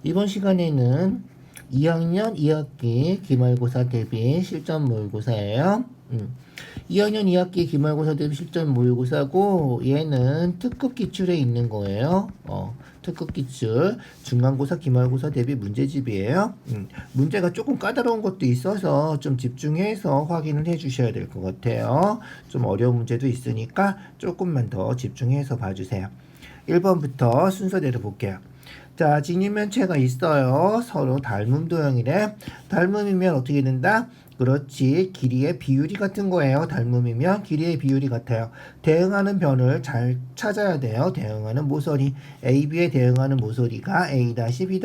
이번 시간에는 2학년 2학기 기말고사 대비 실전 모의고사예요. 2학년 2학기 기말고사 대비 실전 모의고사고 얘는 특급 기출에 있는 거예요. 특급 기출 중간고사 기말고사 대비 문제집이에요. 문제가 조금 까다로운 것도 있어서 좀 집중해서 확인을 해 주셔야 될 것 같아요. 좀 어려운 문제도 있으니까 조금만 더 집중해서 봐주세요. 1번부터 순서대로 볼게요. 자, 진유면체가 있어요. 서로 닮음 도형이래. 닮음이면 어떻게 된다? 그렇지. 길이의 비율이 같은 거예요. 닮음이면 길이의 비율이 같아요. 대응하는 변을 잘 찾아야 돼요. 대응하는 모서리. A, B에 대응하는 모서리가 A-, B-,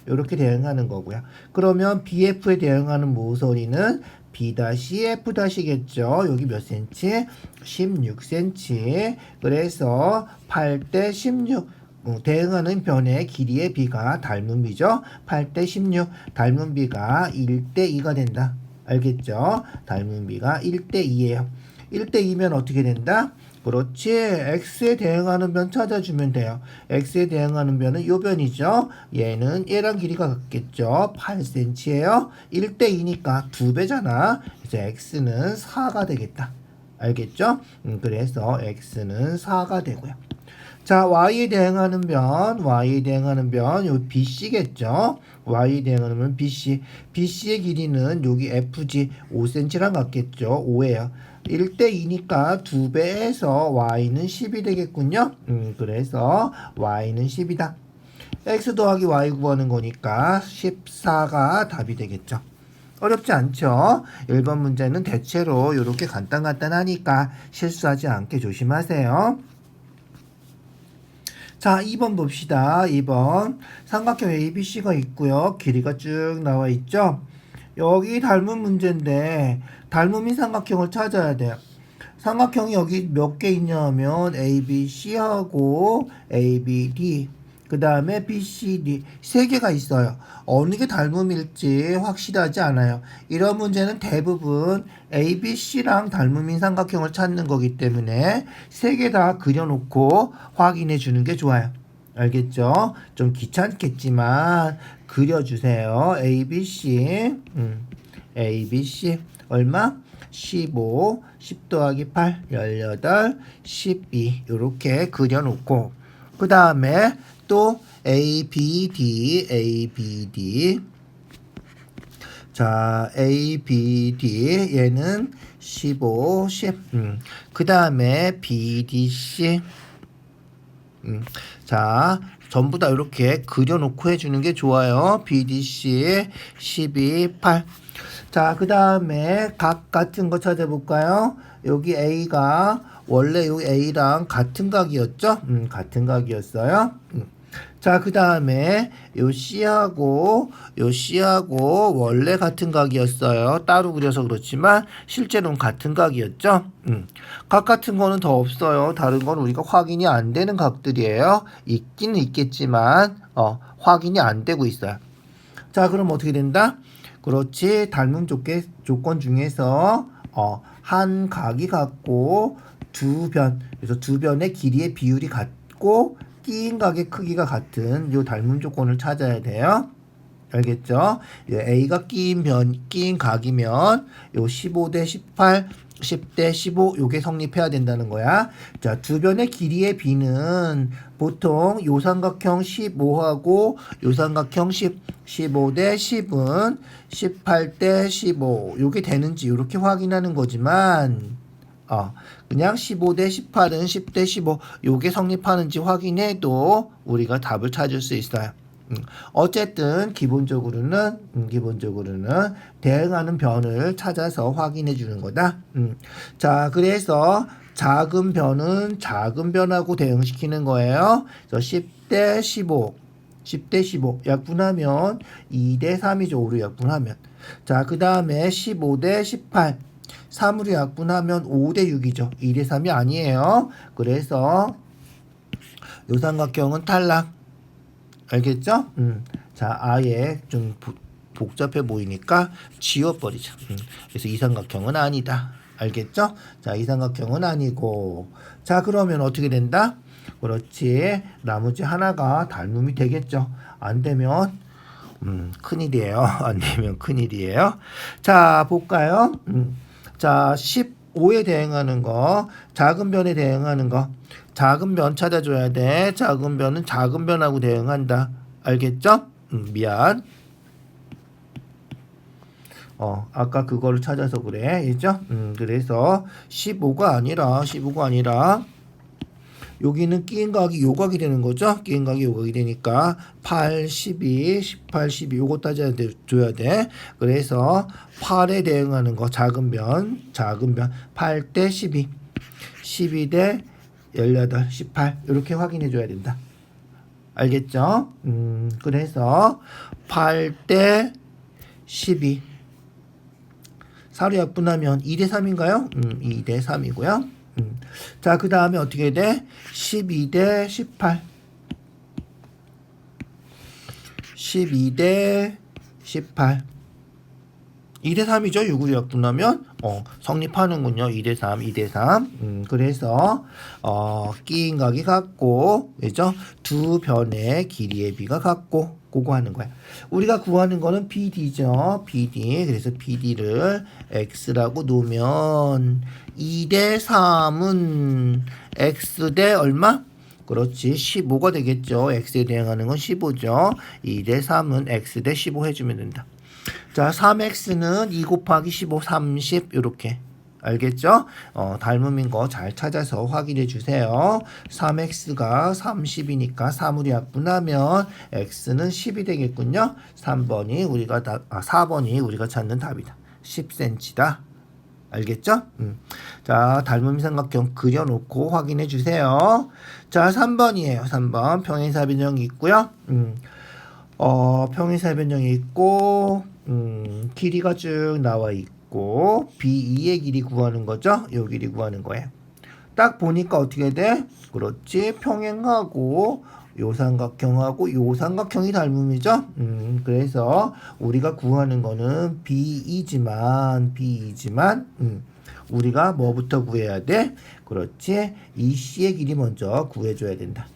이렇게 대응하는 거고요. 그러면 BF에 대응하는 모서리는 B-F-겠죠. 여기 몇 cm? 16cm. 그래서 8대 16. 대응하는 변의 길이의 비가 닮은 비죠. 8대 16. 닮은 비가 1대 2가 된다. 알겠죠? 닮은 비가 1대 2예요. 1대 2면 어떻게 된다? 그렇지. x에 대응하는 변 찾아주면 돼요. x에 대응하는 변은 요 변이죠. 얘는 얘랑 길이가 같겠죠. 8cm예요. 1대 2니까 2배잖아. 그래서 x는 4가 되겠다. 알겠죠? 그래서 x는 4가 되고요. 자, y에 대응하는 변, 요 bc겠죠? y에 대응하는 변 bc. bc의 길이는 여기 fg 5cm랑 같겠죠? 5예요. 1대 2니까 2배에서 y는 10이 되겠군요. 그래서 y는 10이다. x 더하기 y 구하는 거니까 14가 답이 되겠죠. 어렵지 않죠? 1번 문제는 대체로 이렇게 간단하니까 실수하지 않게 조심하세요. 자, 2번 봅시다. 2번 삼각형 ABC가 있고요. 길이가 쭉 나와 있죠. 여기 닮은 문제인데 닮음인 삼각형을 찾아야 돼요. 삼각형이 여기 몇 개 있냐 하면 ABC하고 ABD 그 다음에 BCD 세 개가 있어요. 어느 게 닮음일지 확실하지 않아요. 이런 문제는 대부분 ABC랑 닮음인 삼각형을 찾는 거기 때문에 세 개 다 그려놓고 확인해 주는 게 좋아요. 알겠죠? 좀 귀찮겠지만 그려주세요. ABC ABC 얼마? 15, 10 더하기 8, 18, 12 이렇게 그려놓고 그 다음에 또 ABD 자 ABD 얘는 15, 10 그 다음에 BDC 자 전부 다 이렇게 그려놓고 해주는 게 좋아요. BDC 12, 8 자, 그 다음에 각 같은 거 찾아볼까요? 여기 A가 원래 여기 A랑 같은 각이었죠? 같은 각이었어요. 자, 그 다음에 요 C하고 원래 같은 각이었어요. 따로 그려서 그렇지만 실제로는 같은 각이었죠. 각 같은 거는 더 없어요. 다른 건 우리가 확인이 안 되는 각들이에요. 있기는 있겠지만 확인이 안 되고 있어요. 자, 그럼 어떻게 된다? 그렇지. 닮은 조건 중에서 한 각이 같고 두 변. 그래서 두 변의 길이의 비율이 같고 끼인 각의 크기가 같은 요 닮은 조건을 찾아야 돼요. 알겠죠? A가 끼인 각이면 요 15대 18 10대 15 요게 성립해야 된다는 거야. 자, 두 변의 길이의 비는 보통 요 삼각형 15하고 요 삼각형 10, 15대 10은 18대 15 요게 되는지 이렇게 확인하는 거지만 그냥 15대 18은 10대 15 요게 성립하는지 확인해도 우리가 답을 찾을 수 있어요. 어쨌든 기본적으로는 대응하는 변을 찾아서 확인해 주는 거다. 자, 그래서 작은 변은 작은 변하고 대응시키는 거예요. 그래서 10대 15 약분하면 2대 3이죠. 5로 약분하면. 자, 그 다음에 15대 18 3으로 약분하면 5대 6이죠. 2대 3이 아니에요. 그래서 요 삼각형은 탈락. 알겠죠? 자, 아예 좀 복잡해 보이니까 지워버리자. 그래서 이 삼각형은 아니다. 알겠죠? 자, 이 삼각형은 아니고. 자, 그러면 어떻게 된다? 그렇지. 나머지 하나가 닮음이 되겠죠. 안 되면 큰일이에요. 안 되면 큰일이에요. 자, 볼까요? 자, 15에 대응하는 거, 작은 변에 대응하는 거. 작은 변 찾아줘야 돼. 작은 변은 작은 변하고 대응한다. 알겠죠? 미안. 아까 그거를 찾아서 그래. 있죠? 그래서 15가 아니라 여기는 끼인 각이 요각이 되는 거죠. 끼인 각이 요각이 되니까 8, 12, 18, 12 요거 따져줘야 돼. 그래서 8에 대응하는 거 작은 변 8 대 12 12 대 18, 18 이렇게 확인해 줘야 된다. 알겠죠? 그래서 8 대 12 사로 약분하면 2대 3인가요? 2대 3이고요. 자, 그 다음에 어떻게 돼? 12대 18 12대 18 2대 3이죠. 6으로 약분하면 성립하는군요. 2대 3 2대 3 그래서 끼인 각이 같고 그죠? 두 변의 길이의 비가 같고 그거 하는 거야. 우리가 구하는 거는 BD죠. BD. 그래서 BD를 X라고 놓으면 2대 3은 X 대 얼마? 그렇지. 15가 되겠죠. X에 대응하는 건 15죠. 2대 3은 X 대 15 해주면 된다. 자, 3X는 2 곱하기 15, 30 이렇게. 알겠죠? 닮음인 거 잘 찾아서 확인해 주세요. 3x가 30이니까 3으로 약분하면 x는 10이 되겠군요. 4번이 우리가 찾는 답이다. 10cm다. 알겠죠? 자, 닮음 삼각형 그려놓고 확인해 주세요. 자, 3번이에요. 3번 평행사 변형이 있고요. 평행사 변형이 있고 길이가 쭉 나와 있고 B2의 길이 구하는 거죠. 요 길이 구하는 거예요. 딱 보니까 어떻게 돼? 그렇지. 평행하고 요 삼각형이 닮음이죠. 그래서 우리가 구하는 거는 B이지만 우리가 뭐부터 구해야 돼? 그렇지. EC의 길이 먼저 구해줘야 된다.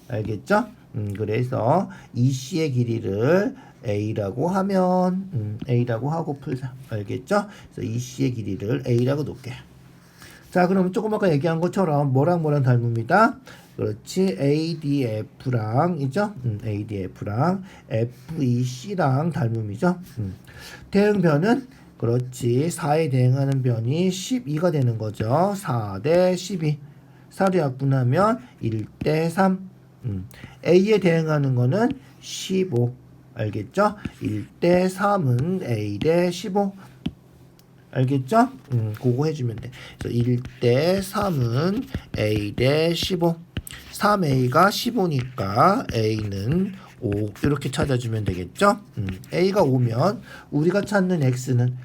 알겠죠? 그래서 EC의 길이를 A라고 하면 A라고 하고 풀자. 알겠죠? 그래서 EC의 길이를 A라고 놓을게요. 자, 그럼 조금 아까 얘기한 것처럼 뭐랑 닮습니다. 그렇지. ADF랑 이죠? ADF랑 FEC랑 닮음이죠. 대응변은 그렇지. 4에 대응하는 변이 12가 되는 거죠. 4 대 12. 4로 약분하면 1 대 3. A에 대응하는 거는 15. 알겠죠? 1 대 3은 A 대 15. 알겠죠? 그거 해주면 돼. 그래서 1 대 3은 A 대 15. 3A가 15니까 A는 5. 이렇게 찾아주면 되겠죠? A가 5면 우리가 찾는 X는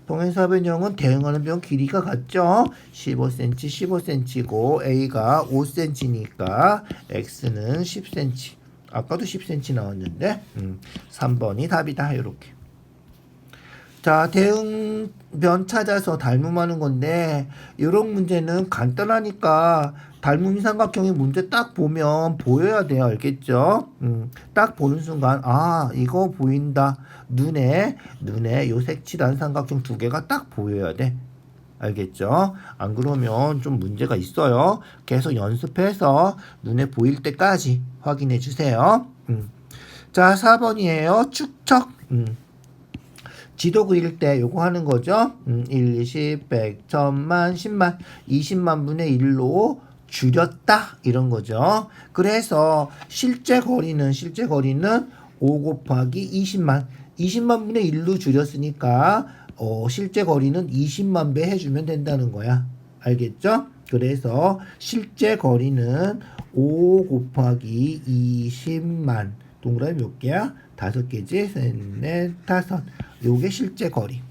평행사 변형은 대응하는 변 길이가 같죠? 15cm, 15cm고 A가 5cm니까 X는 10cm. 아까도 10cm 나왔는데 3번이 답이다. 이렇게. 자, 대응변 찾아서 닮음하는 건데 이런 문제는 간단하니까 닮음이 삼각형의 문제 딱 보면 보여야 돼요. 알겠죠? 딱 보는 순간 이거 보인다. 눈에 요 색칠한 삼각형 두 개가 딱 보여야 돼. 알겠죠? 안 그러면 좀 문제가 있어요. 계속 연습해서 눈에 보일 때까지 확인해 주세요. 자, 4번이에요. 축척. 지도 그릴 때 요거 하는 거죠. 1, 20, 100, 1000만, 10만, 20만 분의 1로 줄였다. 이런 거죠. 그래서 실제 거리는 5 곱하기 20만. 20만 분의 1로 줄였으니까 실제 거리는 20만 배 해주면 된다는 거야. 알겠죠? 그래서 실제 거리는 5 곱하기 20만. 동그라미 몇 개야? 5개지? 셋, 넷, 다섯. 요게 실제 거리.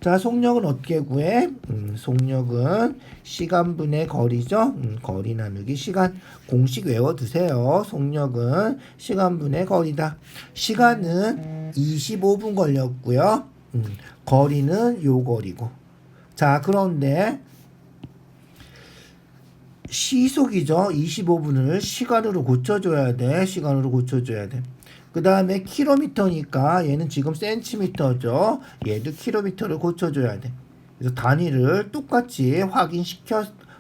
자, 속력은 어떻게 구해? 속력은 시간분의 거리죠? 거리 나누기 시간. 공식 외워두세요. 속력은 시간분의 거리다. 시간은 25분 걸렸고요. 거리는 요 거리고. 자, 그런데 시속이죠. 25분을 시간으로 고쳐줘야 돼. 시간으로 고쳐줘야 돼. 그 다음에 킬로미터니까 얘는 지금 센티미터죠. 얘도 킬로미터를 고쳐줘야 돼. 그래서 단위를 똑같이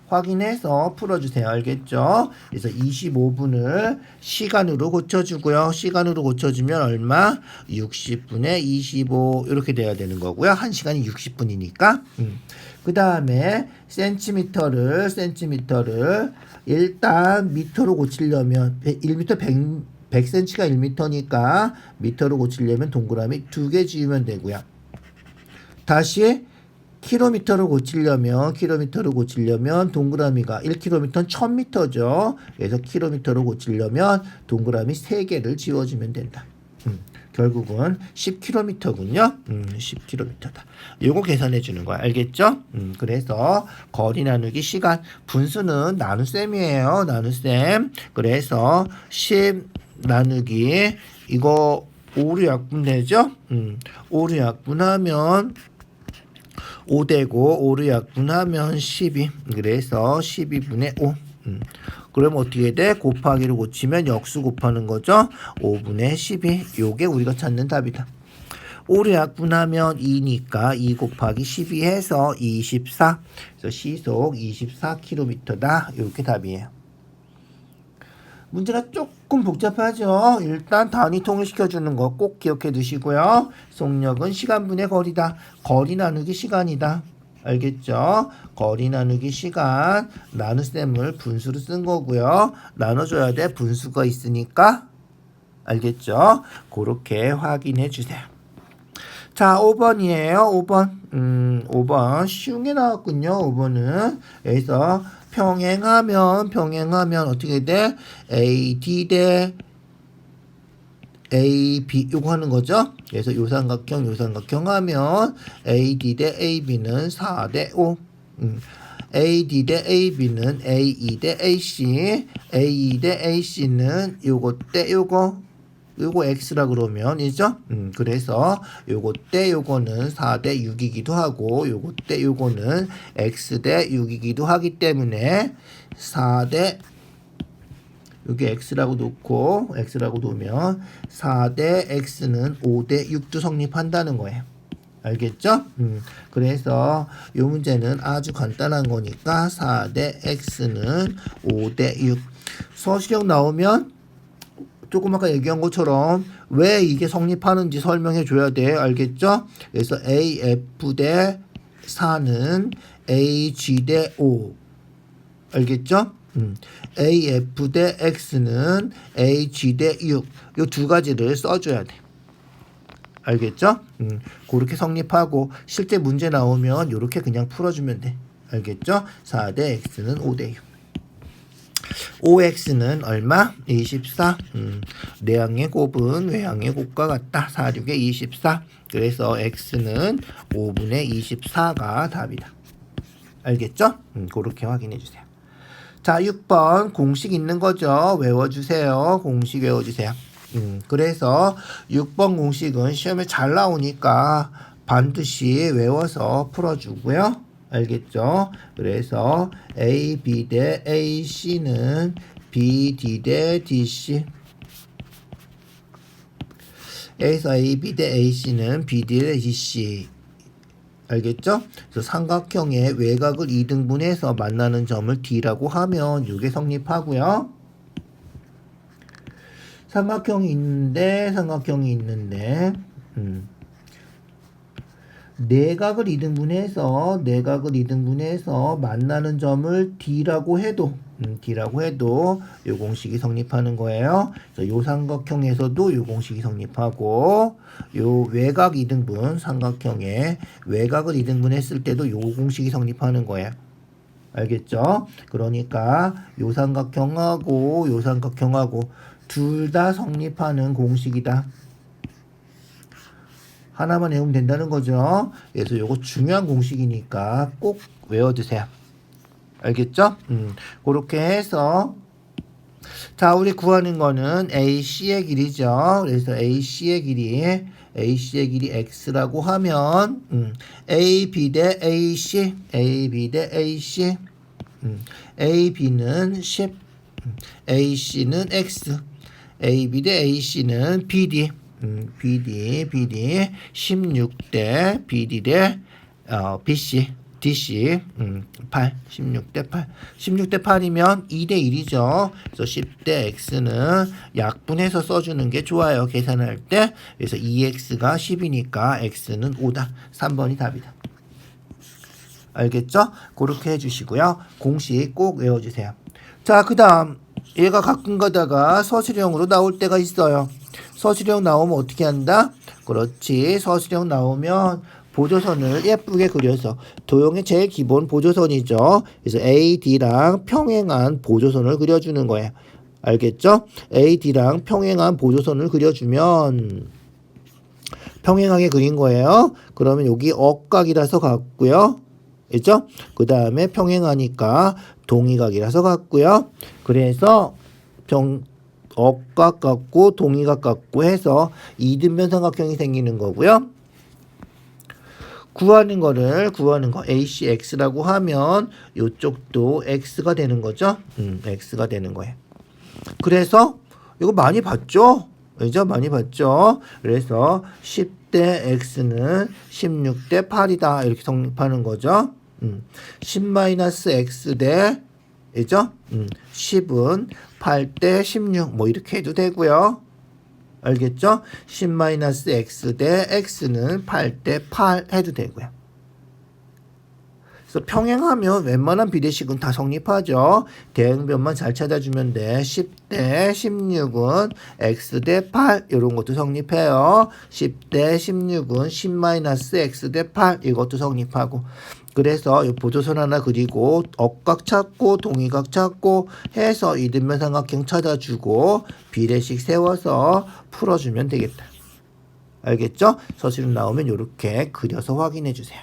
확인해서 풀어주세요. 알겠죠? 그래서 25분을 시간으로 고쳐주고요. 시간으로 고쳐주면 얼마? 60분에 25 이렇게 돼야 되는 거고요. 1시간이 60분이니까. 그 다음에 센티미터를 일단 미터로 고치려면 1미터 100cm가 1미터니까 미터로 고치려면 동그라미 2개 지으면 되고요. 다시 킬로미터를 고치려면 동그라미가 1km는 1000m죠. 그래서 킬로미터로 고치려면 동그라미 3개를 지워주면 된다. 결국은 10km군요. 10km다. 요거 계산해 주는 거야. 알겠죠? 그래서 거리 나누기 시간 분수는 나눗셈이에요. 나눗셈. 그래서 10 나누기 이거 5로 약분되죠? 5로 약분하면 5되고 5로 약분하면 12. 그래서 12분의 5. 그럼 어떻게 돼? 곱하기를 고치면 역수 곱하는 거죠. 5분의 12. 요게 우리가 찾는 답이다. 5로 약분하면 2니까 2 곱하기 12 해서 24. 그래서 시속 24km다. 이렇게 답이에요. 문제가 조금 복잡하죠. 일단 단위 통일시켜주는 거 꼭 기억해 두시고요. 속력은 시간분의 거리다. 거리 나누기 시간이다. 알겠죠? 거리 나누기 시간 나눗셈을 분수로 쓴 거고요. 나눠줘야 돼. 분수가 있으니까. 알겠죠? 그렇게 확인해 주세요. 자, 5번이에요. 5번. 5번 쉬운 게 나왔군요. 5번은. 여기서 평행하면 어떻게 돼? AD 대 AB 요거 하는 거죠. 그래서 요삼각형 하면 AD 대 AB는 4 대 5. AD 대 AB는 AE 대 AC. AE 대 AC는 요거 대 요거 X라 그러면 이죠? 그래서 요거 때 요거는 4대 6이기도 하고 요거 때 요거는 X 대 6이기도 하기 때문에 4대 여기 X라고 놓으면 4대 X는 5대 6도 성립한다는 거예요. 알겠죠? 그래서 이 문제는 아주 간단한 거니까 4대 X는 5대 6. 서술형 나오면 조금 아까 얘기한 것처럼 왜 이게 성립하는지 설명해 줘야 돼. 알겠죠? 그래서 AF 대 4는 AG 대 5. 알겠죠? AF 대 X는 AG 대 6. 이 두 가지를 써줘야 돼. 알겠죠? 그렇게 성립하고 실제 문제 나오면 이렇게 그냥 풀어주면 돼. 알겠죠? 4대 X는 5대 6. 5x는 얼마? 24. 내항의 곱은 외항의 곱과 같다. 4, 6에 24. 그래서 x는 5분의 24가 답이다. 알겠죠? 그렇게 확인해 주세요. 자, 6번 공식 있는 거죠. 외워주세요. 공식 외워주세요. 그래서 6번 공식은 시험에 잘 나오니까 반드시 외워서 풀어주고요. 알겠죠? 그래서 AB 대 AC는 BD 대 DC. 여기서 AB 대 AC는 BD 대 DC. 알겠죠? 그래서 삼각형의 외곽을 2등분해서 만나는 점을 D라고 하면 이게 성립하고요. 삼각형이 있는데 내각을 2등분해서 만나는 점을 D라고 해도 이 공식이 성립하는 거예요. 그래서 요 삼각형에서도 요 공식이 성립하고 요 외곽 2등분 삼각형의 외곽을 2등분했을 때도 요 공식이 성립하는 거예요. 알겠죠? 그러니까 요 삼각형하고 둘 다 성립하는 공식이다. 하나만 외우면 된다는 거죠. 그래서 요거 중요한 공식이니까 꼭 외워두세요. 알겠죠? 그렇게 해서 자, 우리 구하는 거는 AC의 길이죠. 그래서 AC의 길이 X라고 하면 AB 대 AC AB는 10, AC는 X, AB 대 AC는 BD, BD 16대 BD 대 BC, DC 8, 16대 8. 16대 8이면 2대 1이죠. 그래서 10대 X는 약분해서 써주는 게 좋아요. 계산할 때. 그래서 2X가 10이니까 X는 5다. 3번이 답이다. 알겠죠? 그렇게 해주시고요. 공식 꼭 외워주세요. 자, 그 다음 얘가 가끔 가다가 서술형으로 나올 때가 있어요. 서술형 나오면 어떻게 한다? 그렇지. 서술형 나오면 보조선을 예쁘게 그려서 도형의 제일 기본 보조선이죠. 그래서 AD랑 평행한 보조선을 그려주는 거예요. 알겠죠? AD랑 평행한 보조선을 그려주면 평행하게 그린 거예요. 그러면 여기 억각이라서 같고요. 그죠? 그 다음에 평행하니까 동의각이라서 같고요. 그래서 억각 같고 동의각 같고 해서 이등변 삼각형이 생기는 거고요. 구하는 거 ACX라고 하면 이쪽도 X가 되는 거죠. X가 되는 거예요. 그래서 이거 많이 봤죠? 그죠? 많이 봤죠? 그래서 10대 X는 16대 8이다. 이렇게 성립하는 거죠. 10-X 대 그죠? 10은 8대 16 뭐 이렇게 해도 되고요. 알겠죠? 10-X 대 X는 8대 8 해도 되고요. 그래서 평행하면 웬만한 비례식은 다 성립하죠. 대응변만 잘 찾아주면 돼. 10대 16은 X 대 8 이런 것도 성립해요. 10대 16은 10-X 대 8 이것도 성립하고. 그래서 이 보조선 하나 그리고 억각 찾고 동의각 찾고 해서 이등변 삼각형 찾아주고 비례식 세워서 풀어주면 되겠다. 알겠죠? 서술형 나오면 이렇게 그려서 확인해 주세요.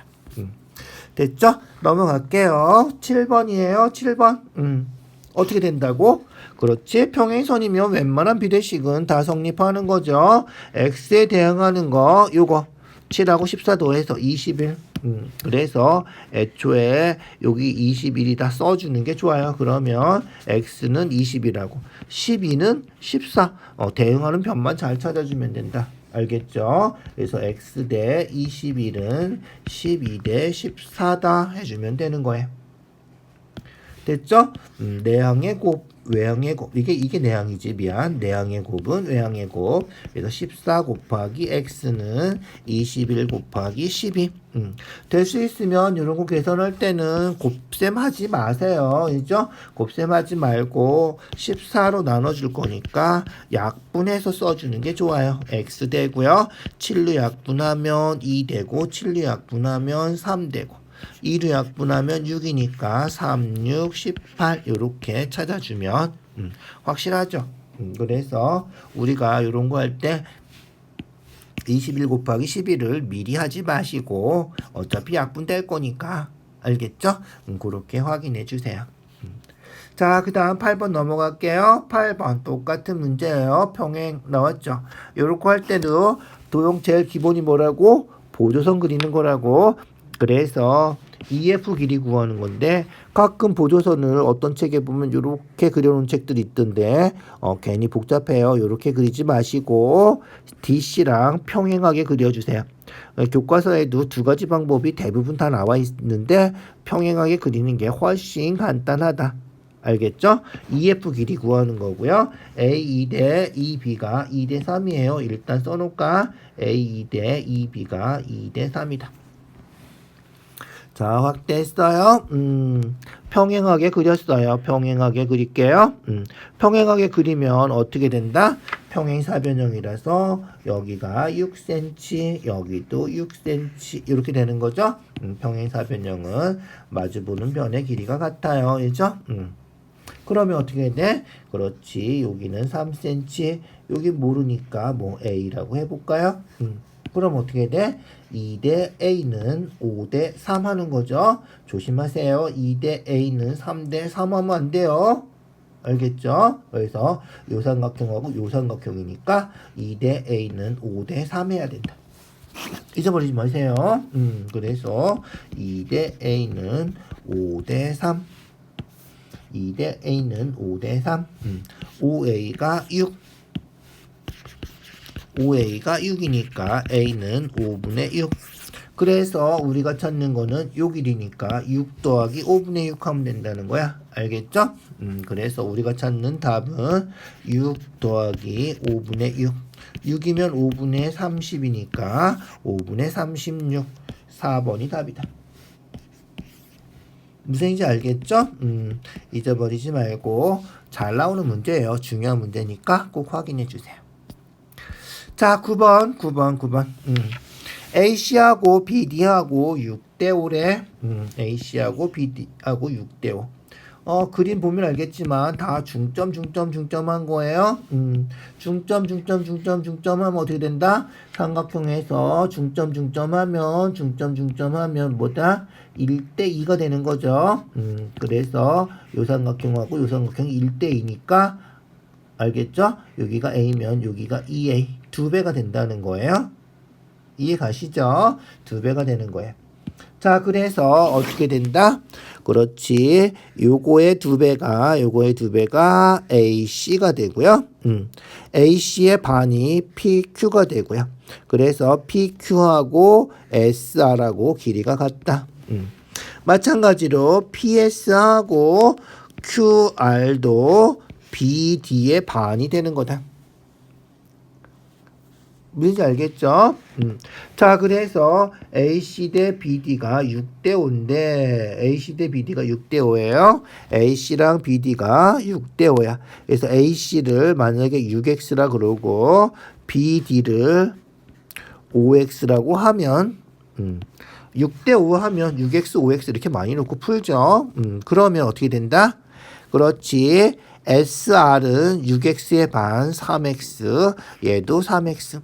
됐죠? 넘어갈게요. 7번이에요. 7번. 어떻게 된다고? 그렇지. 평행선이면 웬만한 비례식은 다 성립하는 거죠. X에 대응하는 거 요거 7하고 14 더해서 21. 그래서 애초에 여기 21이다 써주는 게 좋아요. 그러면 X는 20이라고 12는 14. 대응하는 변만 잘 찾아주면 된다. 알겠죠? 그래서 X 대 21은 12 대 14다 해주면 되는 거예요. 됐죠? 내항의 곱, 외항의 곱. 이게 내항이지. 미안. 내항의 곱은 외항의 곱. 그래서 14 곱하기 x는 21 곱하기 12. 될 수 있으면 이런 거 계산할 때는 곱셈 하지 마세요. 그죠? 곱셈 하지 말고 14로 나눠줄 거니까 약분해서 써주는 게 좋아요. x 되고요. 7로 약분하면 2 되고 7로 약분하면 3 되고 2로 약분하면 6이니까 3, 6, 18 이렇게 찾아주면 확실하죠. 그래서 우리가 이런 거 할 때 21 곱하기 11을 미리 하지 마시고 어차피 약분될 거니까 알겠죠? 그렇게 확인해 주세요. 자, 그 다음 8번 넘어갈게요. 8번 똑같은 문제예요. 평행 나왔죠? 요렇게 할 때도 도형 제일 기본이 뭐라고? 보조선 그리는 거라고. 그래서 EF 길이 구하는 건데 가끔 보조선을 어떤 책에 보면 이렇게 그려놓은 책들이 있던데 괜히 복잡해요. 이렇게 그리지 마시고 DC랑 평행하게 그려주세요. 교과서에도 두 가지 방법이 대부분 다 나와 있는데 평행하게 그리는 게 훨씬 간단하다. 알겠죠? EF 길이 구하는 거고요. A2 대 EB가 2 대 3이에요. 일단 써놓을까? A2 대 EB가 2 대 3이다. 자, 확대했어요. 평행하게 그렸어요. 평행하게 그릴게요. 평행하게 그리면 어떻게 된다? 평행사변형이라서 여기가 6cm, 여기도 6cm 이렇게 되는 거죠. 평행사변형은 마주보는 변의 길이가 같아요. 그죠? 그러면 어떻게 돼? 그렇지. 여기는 3cm, 여기 모르니까 뭐 A라고 해볼까요? 그럼 어떻게 돼? 2대 A는 5대 3 하는 거죠. 조심하세요. 2대 A는 3대 3 하면 안 돼요. 알겠죠? 그래서 요 삼각형하고 요 삼각형이니까 2대 A는 5대 3 해야 된다. 잊어버리지 마세요. 그래서 2대 A는 5대 3. 2대 A는 5대 3. 5A가 6. 5A가 6이니까 A는 5분의 6. 그래서 우리가 찾는 거는 요 길이니까 6 더하기 5분의 6 하면 된다는 거야. 알겠죠? 그래서 우리가 찾는 답은 6 더하기 5분의 6. 6이면 5분의 30이니까 5분의 36. 4번이 답이다. 무슨 얘기인지 알겠죠? 잊어버리지 말고 잘 나오는 문제예요. 중요한 문제니까 꼭 확인해 주세요. 자, 9번. AC하고 BD하고 6대 5래. AC하고 BD하고 6대 5. 그림 보면 알겠지만 다 중점한 거예요. 중점하면 어떻게 된다? 삼각형에서 중점하면 뭐다? 1대 2가 되는 거죠. 그래서 요 삼각형하고 요 삼각형이 1대 2니까 알겠죠? 여기가 A면 여기가 2A. 2배가 된다는 거예요. 이해 가시죠? 2배가 되는 거예요. 자, 그래서 어떻게 된다? 그렇지. 요거의 2배가 AC가 되고요. AC의 반이 PQ가 되고요. 그래서 PQ하고 SR하고 길이가 같다. 마찬가지로 PS하고 QR도 BD의 반이 되는 거다. 뭔지 알겠죠? 자, 그래서 AC 대 BD가 6대 5인데 AC 대 BD가 6대 5예요. AC랑 BD가 6대 5야. 그래서 AC를 만약에 6X라 그러고 BD를 5X라고 하면 6대 5 하면 6X, 5X 이렇게 많이 놓고 풀죠. 그러면 어떻게 된다? 그렇지. SR은 6X의 반 3X, 얘도 3X.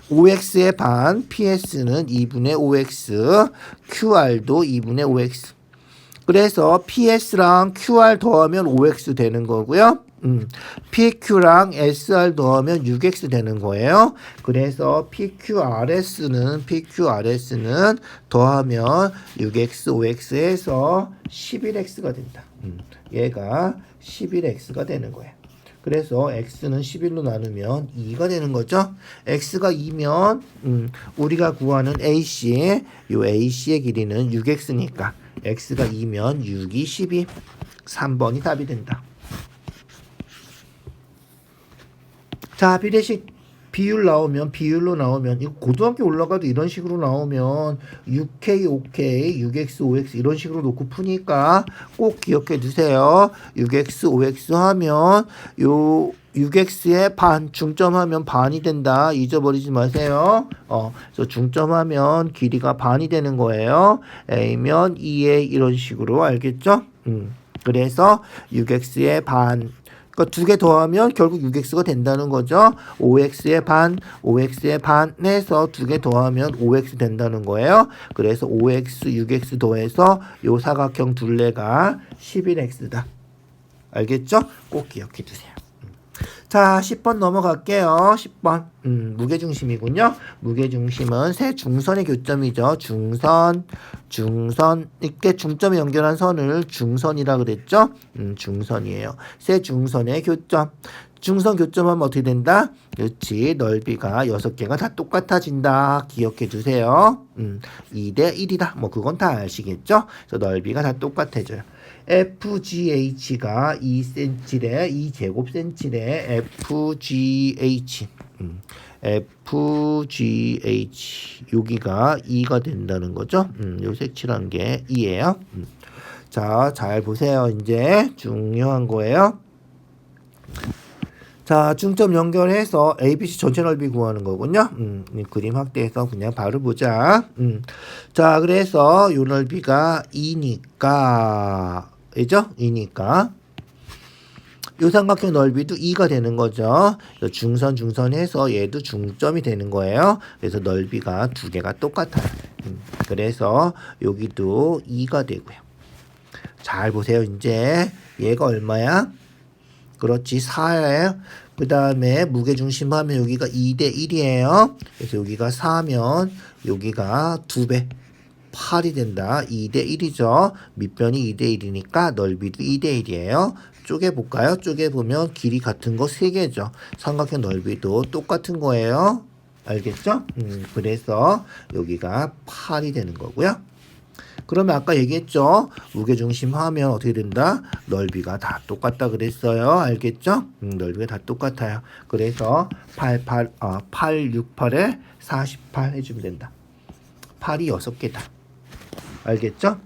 5x의 반 PS는 2분의 5x, QR도 2분의 5x. 그래서 PS랑 QR 더하면 5x 되는 거고요. PQ랑 SR 더하면 6x 되는 거예요. 그래서 PQRS는 더하면 6x, 5x 해서 11x가 된다. 얘가 11x가 되는 거예요. 그래서 x는 11로 나누면 2가 되는 거죠. x가 2면 우리가 구하는 AC, 요 AC의 길이는 6x니까 x가 2면 6이 12. 3번이 답이 된다. 자, 비례식 비율로 나오면 이거 고등학교 올라가도 이런 식으로 나오면 6K, 5K, 6X, 5X 이런 식으로 놓고 푸니까 꼭 기억해 두세요. 6X, 5X 하면 요 6X의 반, 중점하면 반이 된다. 잊어버리지 마세요. 그래서 중점하면 길이가 반이 되는 거예요. A면 2A 이런 식으로 알겠죠? 그래서 6X의 반, 그러니까 2개 더하면 결국 6x가 된다는 거죠. 5x의 반 해서 2개 더하면 5x 된다는 거예요. 그래서 5x, 6x 더해서 요 사각형 둘레가 11x다. 알겠죠? 꼭 기억해 두세요. 자, 10번 넘어갈게요. 10번. 무게중심이군요. 무게중심은 세 중선의 교점이죠. 중선. 이렇게 중점에 연결한 선을 중선이라 그랬죠? 중선이에요. 세 중선의 교점. 중선 교점하면 어떻게 된다? 그렇지. 넓이가 6개가 다 똑같아진다. 기억해 주세요. 2대 1이다. 뭐 그건 다 아시겠죠? 그래서 넓이가 다 똑같아져요. FGH가 2cm래, 2제곱cm래, FGH. FGH. 여기가 2가 된다는 거죠. 요 색칠한 게 2예요. 자, 잘 보세요. 이제 중요한 거예요. 자, 중점 연결해서 ABC 전체 넓이 구하는 거군요. 그림 확대해서 그냥 바로 보자. 자, 그래서 요 넓이가 2니까, 그죠? 2니까. 요 삼각형 넓이도 2가 되는 거죠. 중선해서 얘도 중점이 되는 거예요. 그래서 넓이가 두 개가 똑같아요. 그래서 여기도 2가 되고요. 잘 보세요. 이제 얘가 얼마야? 그렇지, 4예요. 그 다음에 무게중심 하면 여기가 2대 1이에요. 그래서 여기가 4면 여기가 2배. 8이 된다. 2대 1이죠. 밑변이 2대 1이니까 넓이도 2대 1이에요. 쪼개볼까요? 쪼개보면 길이 같은 거 3개죠. 삼각형 넓이도 똑같은 거예요. 알겠죠? 그래서 여기가 8이 되는 거고요. 그러면 아까 얘기했죠? 무게중심 하면 어떻게 된다? 넓이가 다 똑같다 그랬어요. 알겠죠? 넓이가 다 똑같아요. 그래서 8, 6, 8에 48 해주면 된다. 8이 6개다. 알겠죠?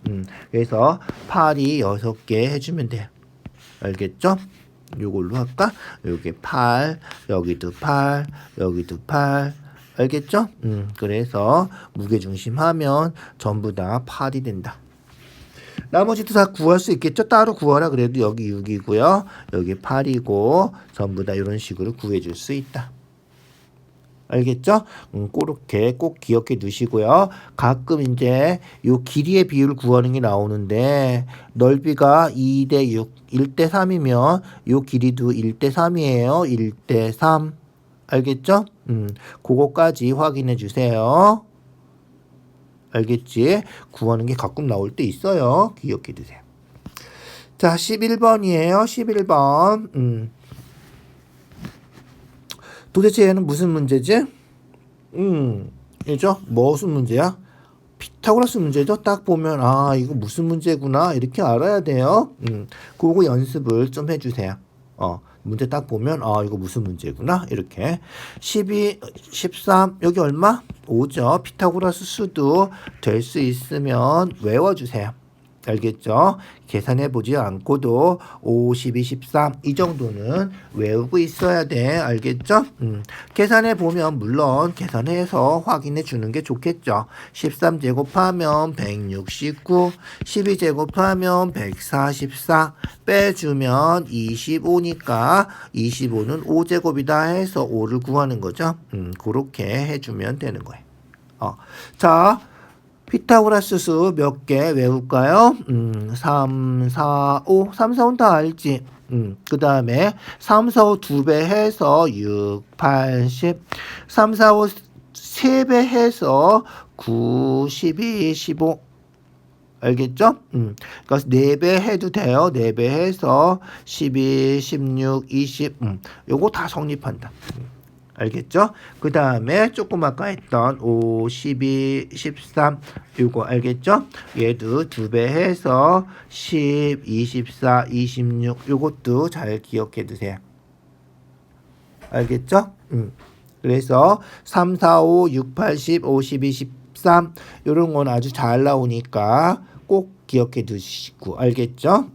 그래서 8이 6개 해주면 돼요. 알겠죠? 요걸로 할까? 여기 8, 여기도 8, 여기도 8. 알겠죠? 그래서 무게중심 하면 전부 다 8이 된다. 나머지도 다 구할 수 있겠죠? 따로 구하라 그래도 여기 6이고요. 여기 8이고 전부 다 이런 식으로 구해줄 수 있다. 알겠죠? 그렇게 꼭 기억해 두시고요. 가끔 이제 요 길이의 비율을 구하는 게 나오는데 넓이가 2대 6, 1대 3이면 요 길이도 1대 3이에요. 1대 3. 알겠죠? 그거까지 확인해 주세요. 알겠지? 구하는 게 가끔 나올 때 있어요. 기억해 두세요. 자, 11번이에요. 11번. 도대체 얘는 무슨 문제지? 이죠? 무슨 문제야? 피타고라스 문제죠? 딱 보면 아 이거 무슨 문제구나 이렇게 알아야 돼요. 그거 연습을 좀 해주세요. 문제 딱 보면 아 이거 무슨 문제구나 이렇게 12, 13 여기 얼마? 5죠. 피타고라스 수도 될 수 있으면 외워주세요. 알겠죠? 계산해보지 않고도 5, 12, 13 이 정도는 외우고 있어야 돼. 알겠죠? 계산해보면 물론 계산해서 확인해 주는 게 좋겠죠. 13 제곱하면 169, 12 제곱하면 144 빼주면 25니까 25는 5제곱이다 해서 5를 구하는 거죠. 그렇게 해주면 되는 거예요. 자, 피타고라스 수 몇 개 외울까요? 3, 4, 5. 3, 4, 5는 다 알지? 그 다음에 3, 4, 5 2배 해서 6, 8, 10. 3, 4, 5 3배 해서 9, 12, 15. 알겠죠? 그러니까 4배 해도 돼요. 4배 해서 12, 16, 20. 요거 다 성립한다. 알겠죠? 그 다음에 조금 아까 했던 5, 12, 13 이거 알겠죠? 얘도 2배 해서 10, 24, 26 요것도 잘 기억해 두세요. 알겠죠? 그래서 3, 4, 5, 6, 8, 10, 52, 13 요런 건 아주 잘 나오니까 꼭 기억해 두시고 알겠죠?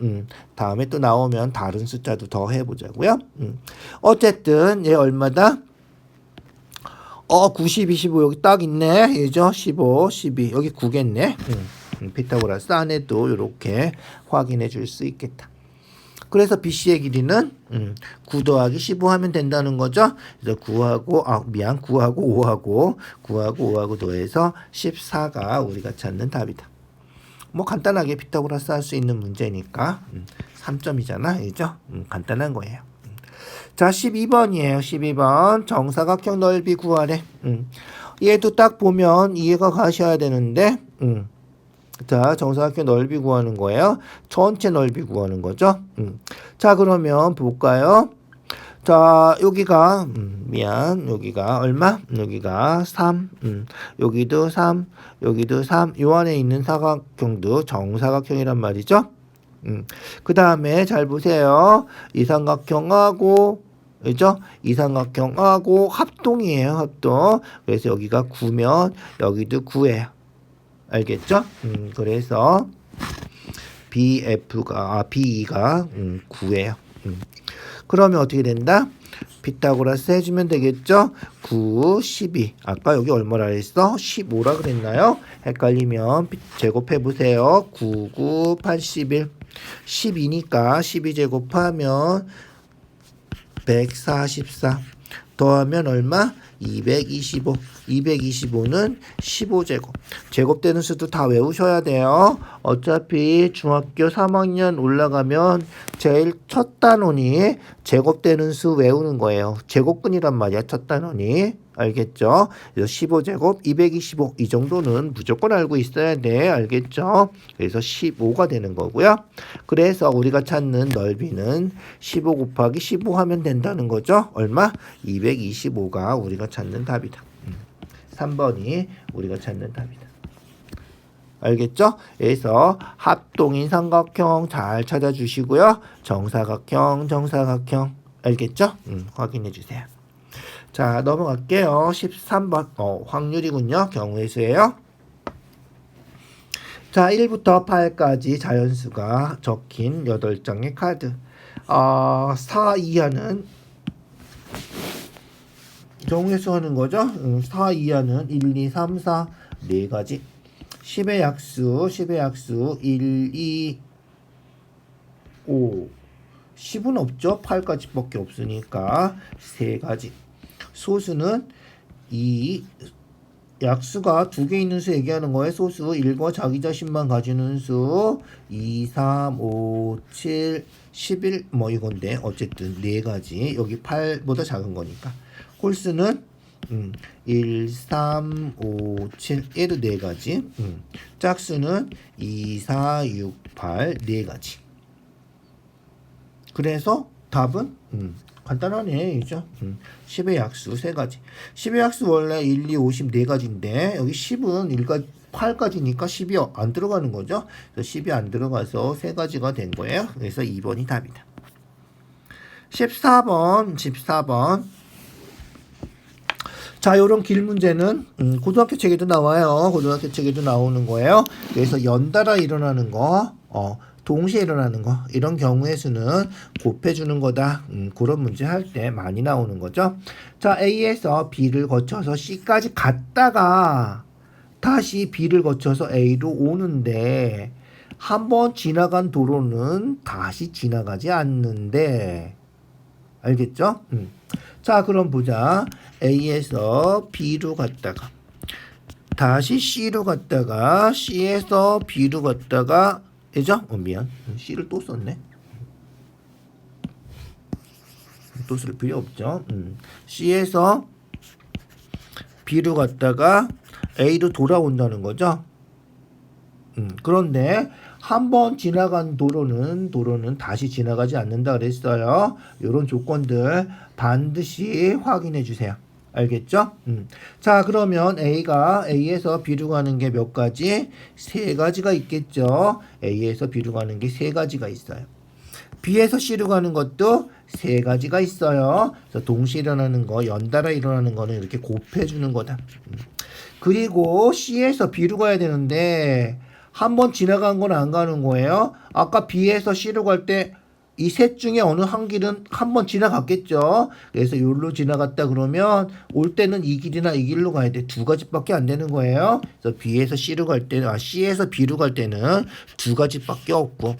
다음에 또 나오면 다른 숫자도 더 해보자고요. 어쨌든 얘 얼마다? 90, 25 여기 딱 있네. 얘죠? 15, 12 여기 9겠네. 피타고라스 안에도 이렇게 확인해 줄 수 있겠다. 그래서 BC의 길이는 9 더하기 15 하면 된다는 거죠. 그래서 9하고 5하고 더해서 14가 우리가 찾는 답이다. 뭐 간단하게 피타고라스 할 수 있는 문제니까 3점이잖아. 그죠? 간단한 거예요. 자, 12번이에요. 12번. 정사각형 넓이 구하래. 얘도 딱 보면 이해가 가셔야 되는데, 자, 정사각형 넓이 구하는 거예요. 전체 넓이 구하는 거죠. 자, 그러면 볼까요? 자, 여기가, 여기가 얼마? 여기가 3, 여기도 3, 여기도 3. 요 안에 있는 사각형도 정사각형이란 말이죠. 그 다음에 잘 보세요. 이 삼각형하고 그죠? 이 삼각형하고 합동이에요. 합동. 그래서 여기가 9면 여기도 9예요. 알겠죠? 그래서 BE가 9예요. 그러면 어떻게 된다? 피타고라스 해주면 되겠죠? 9, 12. 아까 여기 얼마라 했어? 15라 그랬나요? 헷갈리면 제곱해보세요. 9, 9, 81. 12니까 12제곱하면 144 더하면 얼마? 225. 225는 15제곱. 제곱되는 수도 다 외우셔야 돼요. 어차피 중학교 3학년 올라가면 제일 첫 단원이 제곱되는 수 외우는 거예요. 제곱근이란 말이야, 첫 단원이. 알겠죠? 그래서 15제곱 225 이 정도는 무조건 알고 있어야 돼. 알겠죠? 그래서 15가 되는 거고요. 그래서 우리가 찾는 넓이는 15 곱하기 15 하면 된다는 거죠. 얼마? 225가 우리가 찾는 답이다. 3번이 우리가 찾는 답이다. 알겠죠? 그래서 합동인 삼각형 잘 찾아주시고요. 정사각형, 정사각형. 알겠죠? 확인해 주세요. 자, 넘어갈게요. 13번. 확률이군요. 경우의 수예요. 자, 1부터 8까지 자연수가 적힌 8장의 카드. 4 이하는 경우의 수 하는 거죠. 4 이하는 1, 2, 3, 4 네 가지. 10의 약수 1, 2, 5 10은 없죠. 8까지밖에 없으니까 3가지. 소수는 2 약수가 2개 있는 수 얘기하는 거예요. 소수 1과 자기 자신만 가지는 수 2, 3, 5, 7, 11 뭐 이건데 어쨌든 4가지. 여기 8보다 작은 거니까. 홀수는 1, 3, 5, 7 얘도 4가지. 짝수는 2, 4, 6, 8 4가지. 그래서 답은 간단하네. 그죠? 10의 약수 3가지. 10의 약수 원래 1, 2, 50 4가지인데 여기 10은 8까지니까 10이 안 들어가는 거죠. 그래서 10이 안 들어가서 3가지가 된 거예요. 그래서 2번이 답이다. 14번. 자, 요런 길 문제는 고등학교 책에도 나와요. 고등학교 책에도 나오는 거예요. 그래서 연달아 일어나는 거, 동시에 일어나는 거, 이런 경우의 수는 곱해주는 거다. 그런 문제 할 때 많이 나오는 거죠. 자, A에서 B를 거쳐서 C까지 갔다가 다시 B를 거쳐서 A로 오는데 한번 지나간 도로는 다시 지나가지 않는데 알겠죠? 자, 그럼 보자. A에서 B로 갔다가 다시 C로 갔다가 C에서 B로 갔다가 그죠? 미안. C를 또 썼네. 또 쓸 필요 없죠. C에서 B로 갔다가 A로 돌아온다는 거죠. 그런데 한번 지나간 도로는 다시 지나가지 않는다 그랬어요. 이런 조건들 반드시 확인해 주세요. 알겠죠? 자, 그러면 A에서 B로 가는 게 몇 가지? 3가지가 있겠죠. A에서 B로 가는 게 3가지가 있어요. B에서 C로 가는 것도 3가지가 있어요. 그래서 동시에 일어나는 거, 연달아 일어나는 거는 이렇게 곱해주는 거다. 그리고 C에서 B로 가야 되는데 한 번 지나간 건 안 가는 거예요. 아까 B에서 C로 갈 때 이 셋 중에 어느 한 길은 한 번 지나갔겠죠. 그래서 여기로 지나갔다 그러면 올 때는 이 길이나 이 길로 가야 돼. 2가지밖에 안 되는 거예요. 그래서 B에서 C로 갈 때는 C에서 B로 갈 때는 2가지밖에 없고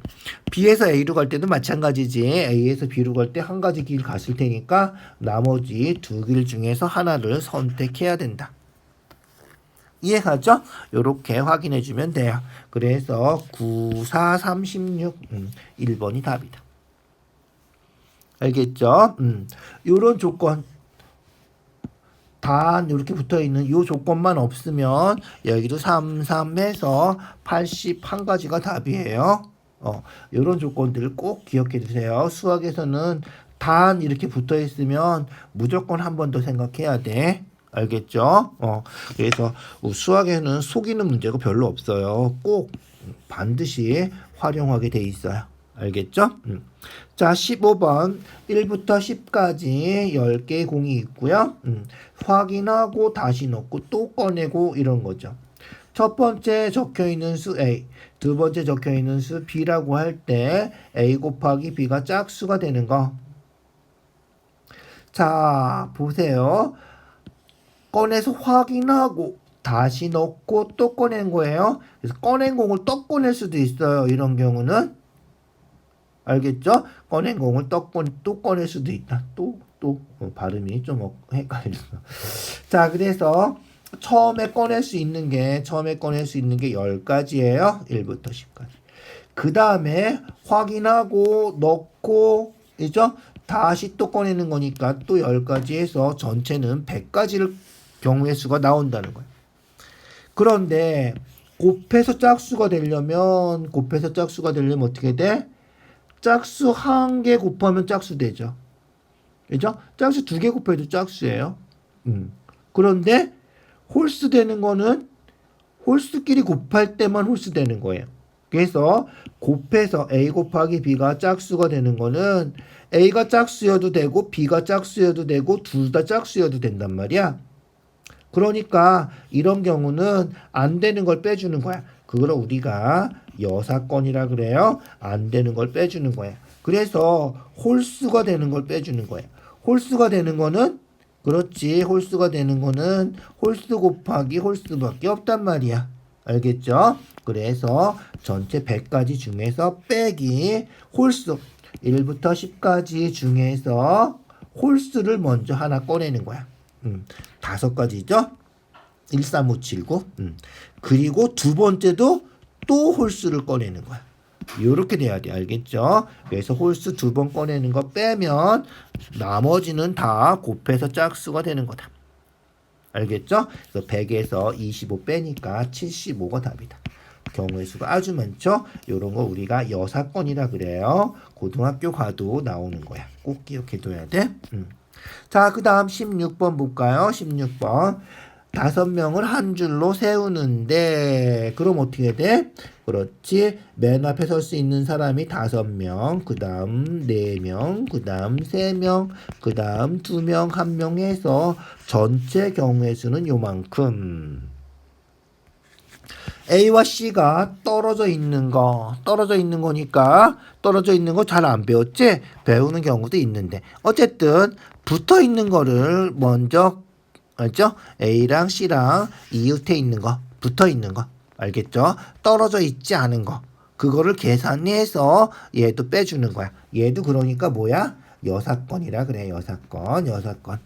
B에서 A로 갈 때도 마찬가지지. A에서 B로 갈 때 한 가지 길 갔을 테니까 나머지 2길 중에서 하나를 선택해야 된다. 이해가죠? 요렇게 확인해 주면 돼요. 그래서 9, 4, 36 1번이 답이다. 알겠죠? 요런 조건 단 이렇게 붙어있는 요 조건만 없으면 여기도 3, 3 해서 81가지가 답이에요. 요런 조건들을 꼭 기억해 주세요. 수학에서는 단 이렇게 붙어있으면 무조건 한 번 더 생각해야 돼. 알겠죠? 그래서 수학에는 속이는 문제가 별로 없어요. 꼭 반드시 활용하게 돼 있어요. 알겠죠? 자, 15번 1부터 10까지 10개의 공이 있고요. 확인하고 다시 넣고 또 꺼내고 이런 거죠. 첫 번째 적혀있는 수 A, 두 번째 적혀있는 수 B라고 할 때 A 곱하기 B가 짝수가 되는 거. 자, 보세요. 꺼내서 확인하고 다시 넣고 또 꺼낸 거예요. 그래서 꺼낸 공을 또 꺼낼 수도 있어요. 이런 경우는 알겠죠? 꺼낸 공을 또 꺼낼 수도 있다. 발음이 좀 헷갈렸어. 자, 그래서 처음에 꺼낼 수 있는 게 10가지예요. 1부터 10까지. 그 다음에 확인하고 넣고 그죠? 다시 또 꺼내는 거니까 또 10가지 해서 전체는 100가지를 경우의 수가 나온다는 거예요. 그런데 곱해서 짝수가 되려면 어떻게 돼? 짝수 1개 곱하면 짝수 되죠. 그죠? 짝수 2개 곱해도 짝수예요. 그런데 홀수 되는 거는 홀수끼리 곱할 때만 홀수 되는 거예요. 그래서 곱해서 a 곱하기 b가 짝수가 되는 거는 a가 짝수여도 되고 b가 짝수여도 되고 둘 다 짝수여도 된단 말이야. 그러니까 이런 경우는 안 되는 걸 빼주는 거야. 그걸 우리가 여사건이라 그래요. 안 되는 걸 빼주는 거야. 그래서 홀수가 되는 걸 빼주는 거야. 홀수가 되는 거는 그렇지. 홀수가 되는 거는 홀수 곱하기 홀수밖에 없단 말이야. 알겠죠? 그래서 전체 100가지 중에서 빼기 홀수 1부터 10까지 중에서 홀수를 먼저 하나 꺼내는 거야. 5가지죠? 1, 3, 5, 7, 9. 그리고 두 번째도 또 홀수를 꺼내는 거야. 요렇게 돼야 돼. 알겠죠? 그래서 홀수 2번 꺼내는 거 빼면 나머지는 다 곱해서 짝수가 되는 거다. 알겠죠? 그래서 100에서 25 빼니까 75가 답이다. 경우의 수가 아주 많죠? 요런 거 우리가 여사건이라 그래요. 고등학교 가도 나오는 거야. 꼭 기억해둬야 돼. 자, 그 다음 16번 볼까요? 16번. 5명을 한 줄로 세우는데, 그럼 어떻게 돼? 그렇지. 맨 앞에 설 수 있는 사람이 5명, 그 다음 4명, 그 다음 3명, 그 다음 2명, 1명 해서 전체 경우의 수는 요만큼. A와 C가 떨어져 있는 거니까 떨어져 있는 거 잘 안 배웠지? 배우는 경우도 있는데 어쨌든 붙어 있는 거를 먼저 알죠? A랑 C랑 이웃해 있는 거, 붙어 있는 거 알겠죠? 떨어져 있지 않은 거 그거를 계산해서 얘도 빼주는 거야. 얘도 그러니까 뭐야? 여사건이라 그래. 여사건.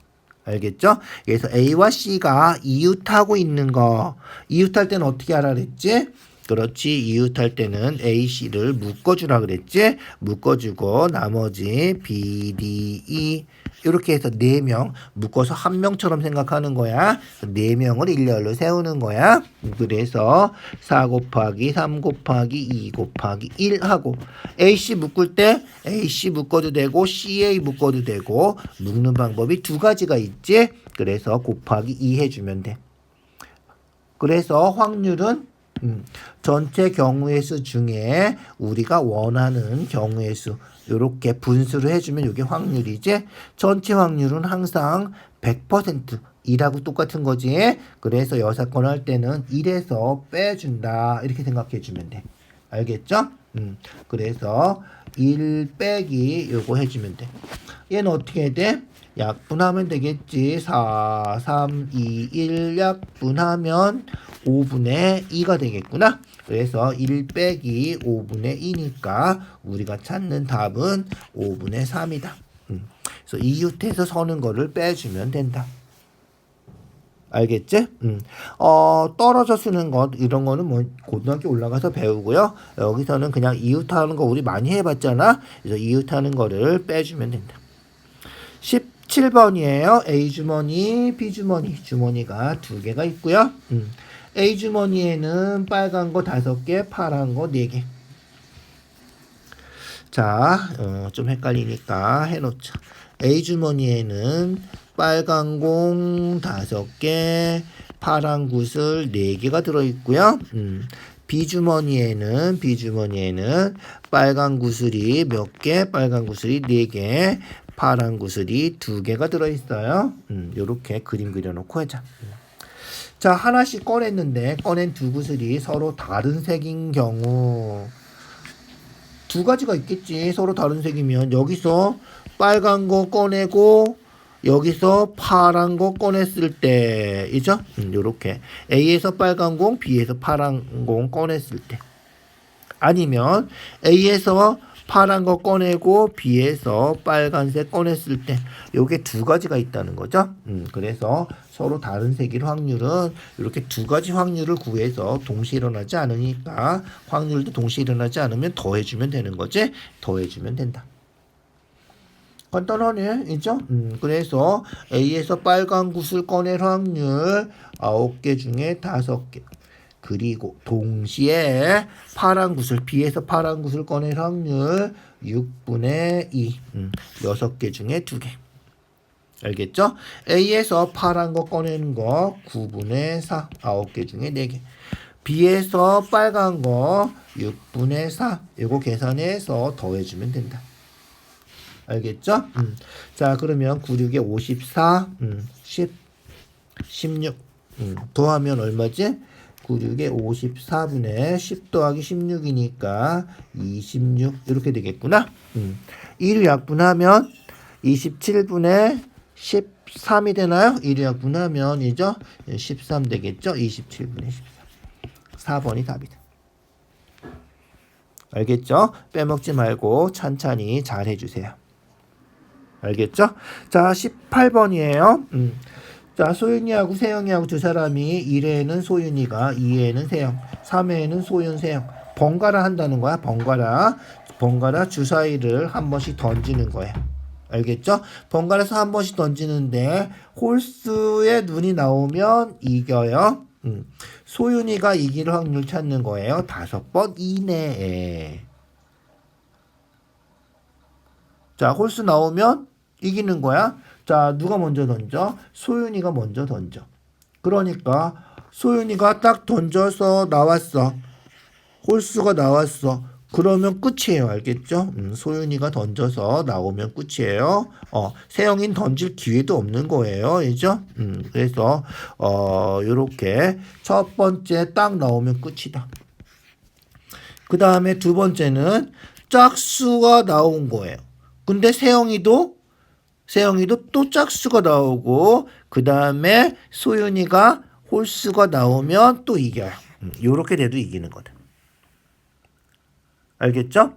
알겠죠? 그래서 A와 C가 이웃하고 있는 거. 이웃할 때는 어떻게 하라 그랬지? 그렇지. 이웃할 때는 A, C를 묶어주라 그랬지? 묶어주고 나머지 B, D, E 이렇게 해서 4명 묶어서 한 명처럼 생각하는 거야. 4명을 일렬로 세우는 거야. 그래서 4 곱하기 3 곱하기 2 곱하기 1 하고 AC 묶을 때 AC 묶어도 되고 CA 묶어도 되고 묶는 방법이 2가지가 있지. 그래서 곱하기 2 해주면 돼. 그래서 확률은 전체 경우의 수 중에 우리가 원하는 경우의 수 이렇게 분수를 해주면 이게 확률이지. 전체 확률은 항상 100% 2라고 똑같은 거지. 그래서 여사건 할 때는 1에서 빼준다 이렇게 생각해 주면 돼. 알겠죠? 그래서 1 빼기 요거 해주면 돼. 얘는 어떻게 돼? 약분하면 되겠지. 4, 3, 2, 1 약분하면 5분의 2가 되겠구나. 그래서 1 빼기 5분의 2니까 우리가 찾는 답은 5분의 3이다. 그래서 이웃해서 서는 거를 빼주면 된다. 알겠지? 떨어져 쓰는 것 이런 거는 뭐 고등학교 올라가서 배우고요. 여기서는 그냥 이웃하는 거 우리 많이 해봤잖아. 그래서 이웃하는 거를 빼주면 된다. 17번이에요. A 주머니, B 주머니. 주머니가 2개가 있고요. A 주머니에는 빨간 거 5개, 파란 거 4개. 자, 좀 헷갈리니까 해놓자. A 주머니에는 빨간 공 5개, 파란 구슬 4개가 들어있고요. B 주머니에는 빨간 구슬이 몇 개? 빨간 구슬이 4개, 파란 구슬이 2개가 들어있어요. 요렇게 그림 그려놓고 하자. 자, 하나씩 꺼냈는데 꺼낸 2구슬이 서로 다른 색인 경우 2가지가 있겠지. 서로 다른 색이면 여기서 빨간 거 꺼내고 여기서 파란 거 꺼냈을 때 이죠? 요렇게 A에서 빨간 공, B에서 파란 공 꺼냈을 때 아니면 A에서 파란 거 꺼내고 B에서 빨간색 꺼냈을 때 요게 두 가지가 있다는 거죠. 그래서 서로 다른 색일 확률은 이렇게 두 가지 확률을 구해서 동시에 일어나지 않으니까 확률도 동시에 일어나지 않으면 더해주면 되는 거지. 더해주면 된다. 간단하네, 이죠? 그래서 A에서 빨간 굿을 꺼낼 확률 9개 중에 5개. 그리고 동시에 파란 굿을 B에서 파란 굿을 꺼낼 확률 6분의 2. 6개 중에 2개. 알겠죠? A에서 파란 거 꺼내는 거 9분의 4. 9개 중에 4개. B에서 빨간 거 6분의 4. 이거 계산해서 더해주면 된다. 알겠죠? 자, 그러면 9, 6에 54, 10, 16. 더하면 얼마지? 9, 6에 54분의 10 더하기 16이니까 26. 이렇게 되겠구나. 1을 약분하면 27분의 13이 되나요? 1을 약분하면 이죠? 13 되겠죠? 27분의 13. 4번이 답이다. 알겠죠? 빼먹지 말고 천천히 잘 해주세요. 알겠죠? 자, 18번이에요. 자, 소윤이하고 세영이하고 두 사람이 1회에는 소윤이가, 2회에는 세영, 3회에는 소윤, 세영. 번갈아 한다는 거야. 번갈아 주사위를 한 번씩 던지는 거야. 알겠죠? 번갈아서 한 번씩 던지는데 홀수의 눈이 나오면 이겨요. 소윤이가 이길 확률 찾는 거예요. 5번 이내에. 자, 홀수 나오면 이기는 거야. 자, 누가 먼저 던져? 소윤이가 먼저 던져. 그러니까 소윤이가 딱 던져서 나왔어. 홀수가 나왔어. 그러면 끝이에요. 알겠죠? 소윤이가 던져서 나오면 끝이에요. 세영이는 던질 기회도 없는 거예요. 알죠? 그래서 요렇게 첫 번째 딱 나오면 끝이다. 그 다음에 두 번째는 짝수가 나온 거예요. 근데 세영이도 또 짝수가 나오고 그 다음에 소윤이가 홀수가 나오면 또 이겨요. 요렇게 돼도 이기는 거다. 알겠죠?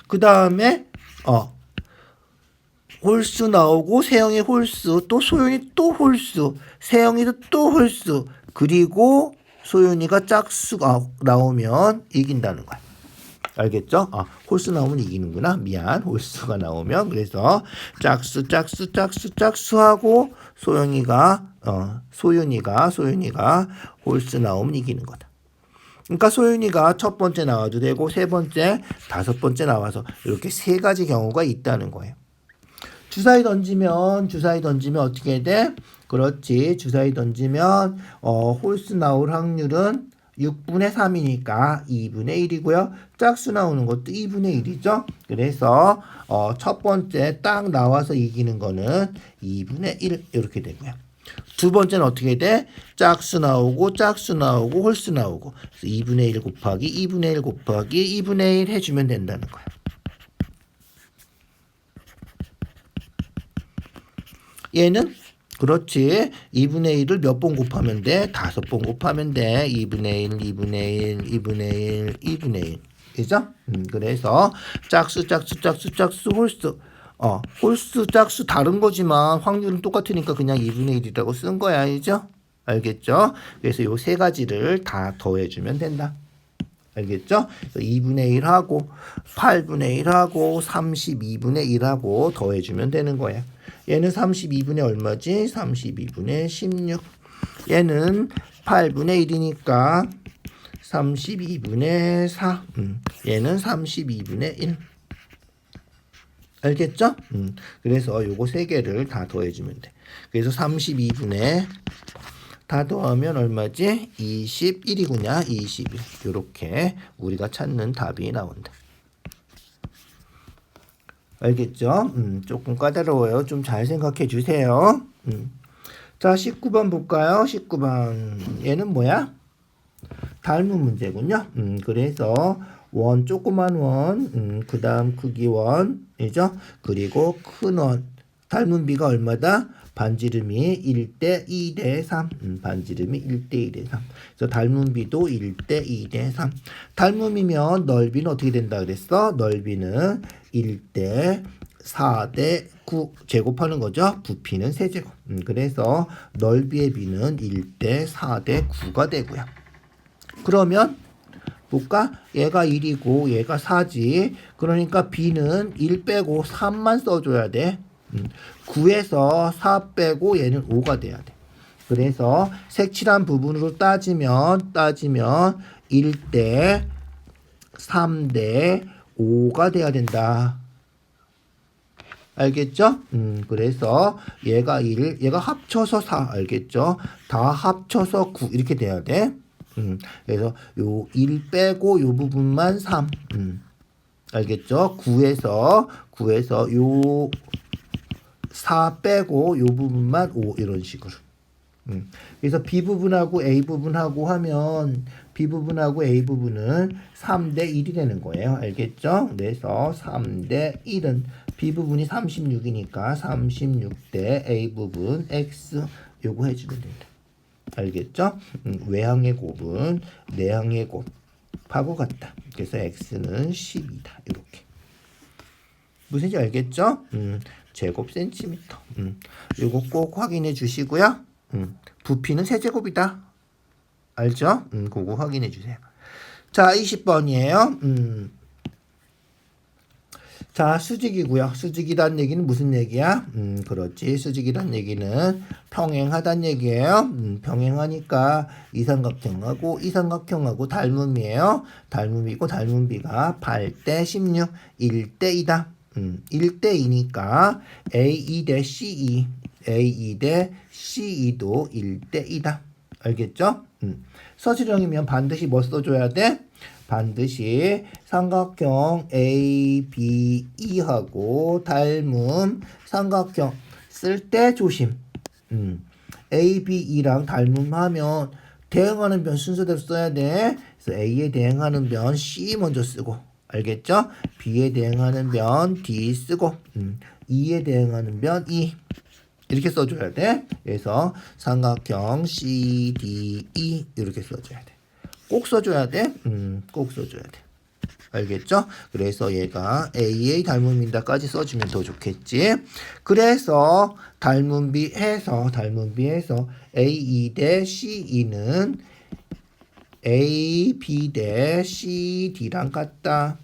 그 다음에 홀수 나오고 세영이 홀수 또 소윤이 또 홀수 세영이도 또 홀수 그리고 소윤이가 짝수가 나오면 이긴다는 거야. 알겠죠? 홀수 나오면 이기는구나. 미안. 홀수가 나오면 그래서 짝수하고 소윤이가 홀수 나오면 이기는 거다. 그러니까 소윤이가 첫 번째 나와도 되고 세 번째, 다섯 번째 나와서 이렇게 세 가지 경우가 있다는 거예요. 주사위 던지면 어떻게 돼? 그렇지. 주사위 던지면 홀수 나올 확률은 6분의 3이니까 2분의 1이고요. 짝수 나오는 것도 2분의 1이죠. 그래서 첫 번째 딱 나와서 이기는 거는 2분의 1 이렇게 되고요. 두 번째는 어떻게 돼? 짝수 나오고 홀수 나오고 그래서 2분의 1 곱하기 2분의 1 곱하기 2분의 1 해주면 된다는 거야. 얘는 그렇지. 2분의 1을 몇 번 곱하면 돼? 5번 곱하면 돼. 2분의 1, 2분의 1, 2분의 1, 2분의 1. 그죠? 그래서 짝수, 홀수. 홀수, 짝수 다른 거지만 확률은 똑같으니까 그냥 2분의 1이라고 쓴 거야. 알죠? 알겠죠? 그래서 요 세 가지를 다 더해주면 된다. 알겠죠? 2분의 1하고 8분의 1하고 32분의 1하고 더해주면 되는 거야. 얘는 32분의 얼마지? 32분의 16. 얘는 8분의 1이니까 32분의 4. 얘는 32분의 1. 알겠죠? 그래서 요거 세 개를 다 더해주면 돼. 그래서 32분의 다 더하면 얼마지? 21이구나. 21. 요렇게 우리가 찾는 답이 나온다. 알겠죠? 조금 까다로워요. 좀 잘 생각해 주세요. 자, 19번 볼까요? 19번. 얘는 뭐야? 닮은 문제군요. 그래서 원, 조그만 원, 그 다음 크기 원이죠. 그리고 큰 원. 닮은 비가 얼마다? 반지름이 1대 2대 3. 반지름이 1대 2대 3. 그래서 닮음비도 1대 2대 3. 닮음이면 넓이는 어떻게 된다 그랬어? 넓이는 1대 4대 9 제곱하는 거죠. 부피는 세제곱. 그래서 넓이의 비는 1대 4대 9가 되고요. 그러면 볼까? 얘가 1이고 얘가 4지. 그러니까 b는 1 빼고 3만 써줘야 돼. 9에서 4 빼고 얘는 5가 돼야 돼. 그래서 색칠한 부분으로 따지면 1대 3대 5가 돼야 된다. 알겠죠? 그래서 얘가 1, 얘가 합쳐서 4. 알겠죠? 다 합쳐서 9 이렇게 돼야 돼. 그래서 요 1 빼고 요 부분만 3. 알겠죠? 9에서 요 4 빼고 요 부분만 5 이런 식으로. 그래서 B 부분하고 A 부분하고 하면 B 부분하고 A 부분은 3대 1이 되는 거예요. 알겠죠? 그래서 3대 1은 B 부분이 36이니까 36대 A 부분 X 요거 해주면 된다. 알겠죠? 외항의 곱은 내항의 곱하고 같다. 그래서 X는 10이다. 이렇게. 무슨지 알겠죠? 제곱 센티미터. 요거 꼭 확인해 주시고요. 부피는 세제곱이다. 알죠? 그거 확인해 주세요. 자, 20번이에요. 자, 수직이고요. 수직이란 얘기는 무슨 얘기야? 그렇지. 수직이란 얘기는 평행하단 얘기예요. 평행하니까 이삼각형하고 닮음이에요. 닮음이고 닮음비가 8대 16, 1대 2다. 1대 2니까 A2 대 C2, A2 대 C2도 1대 2다. 알겠죠? 서술형이면 반드시 뭐 써줘야 돼? 반드시 삼각형 ABE하고 닮음 삼각형 쓸 때 조심. ABE랑 닮음하면 대응하는 변 순서대로 써야 돼. 그래서 A에 대응하는 변 C 먼저 쓰고, 알겠죠? B에 대응하는 변 D 쓰고, E에 대응하는 변 E 이렇게 써줘야 돼. 그래서 삼각형 CDE 이렇게 써줘야 돼. 꼭 써줘야 돼. 꼭 써줘야 돼. 알겠죠? 그래서 얘가 AA 닮음인다까지 써주면 더 좋겠지. 그래서 닮음비해서 A2 대 CE는 AB 대 CD랑 같다.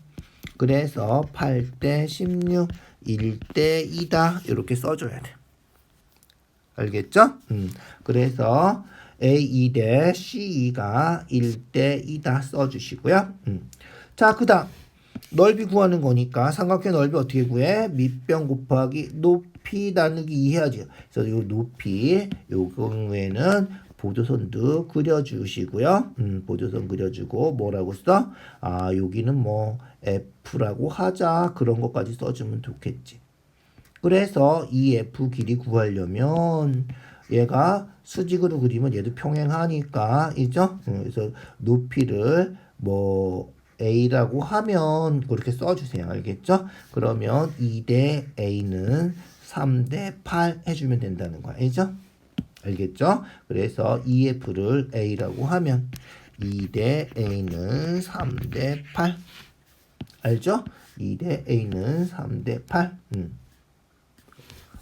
그래서 8대 16, 1대 2다. 이렇게 써줘야 돼. 알겠죠? 그래서 A2 대 CE가 1대 2다 써주시고요. 자, 그 다음 넓이 구하는 거니까 삼각형 넓이 어떻게 구해? 밑변 곱하기 높이 나누기 2 해야지. 그래서 요 높이 요 경우에는 보조선도 그려주시고요. 보조선 그려주고 뭐라고 써? 아, 여기는 뭐 F라고 하자. 그런 것까지 써주면 좋겠지. 그래서 이 F 길이 구하려면 얘가 수직으로 그리면 얘도 평행하니까, 이죠? 그래서 높이를 뭐 A라고 하면 그렇게 써주세요. 알겠죠? 그러면 2대 A는 3대 8 해주면 된다는 거야. 알죠? 알겠죠? 그래서 2F를 A라고 하면 2대 A는 3대 8. 알죠? 2대 A는 3대 8.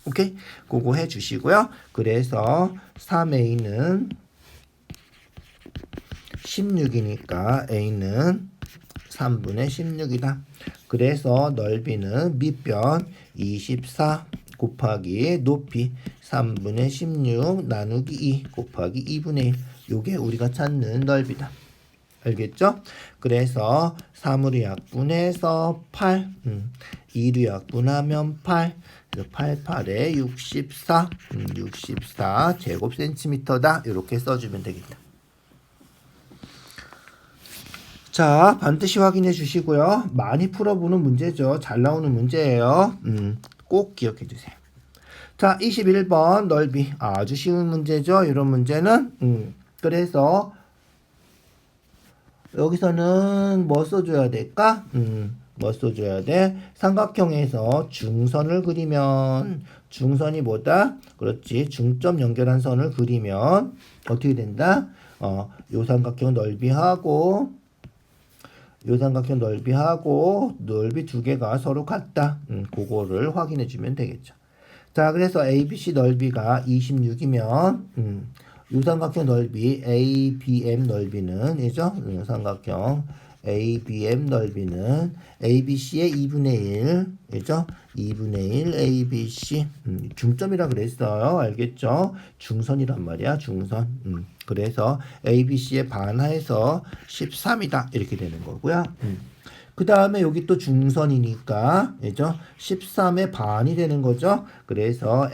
오케이? 그거 해주시고요. 그래서 3A는 16이니까 A는 3분의 16이다. 그래서 넓이는 밑변 24 곱하기 높이 3분의 16 나누기 2 곱하기 2분의 1. 요게 우리가 찾는 넓이다. 알겠죠? 그래서 3으로 약분해서 8, 2로 약분하면 8, 8, 8에 64, 64 제곱 센티미터다. 이렇게 써주면 되겠다. 자, 반드시 확인해 주시고요. 많이 풀어보는 문제죠. 잘 나오는 문제예요. 꼭 기억해 주세요. 자, 21번 넓이. 아주 쉬운 문제죠. 이런 문제는. 그래서 여기서는 뭐 써줘야 될까? 뭐 써줘야 돼? 삼각형에서 중선을 그리면 중선이 뭐다? 그렇지. 중점 연결한 선을 그리면 어떻게 된다? 요 삼각형 넓이하고 넓이 두 개가 서로 같다. 그거를 확인해 주면 되겠죠. 자, 그래서 ABC 넓이가 26이면 요 삼각형 넓이 ABM 넓이는 이죠? 삼각형 ABM 넓이는 ABC의 2분의 1 이죠? 2분의 1 ABC 중점이라 그랬어요. 알겠죠? 중선이란 말이야. 중선. 그래서 ABC의 반하에서 13이다. 이렇게 되는 거고요. 그 다음에 여기 또 중선이니까 그죠? 13의 반이 되는 거죠. 그래서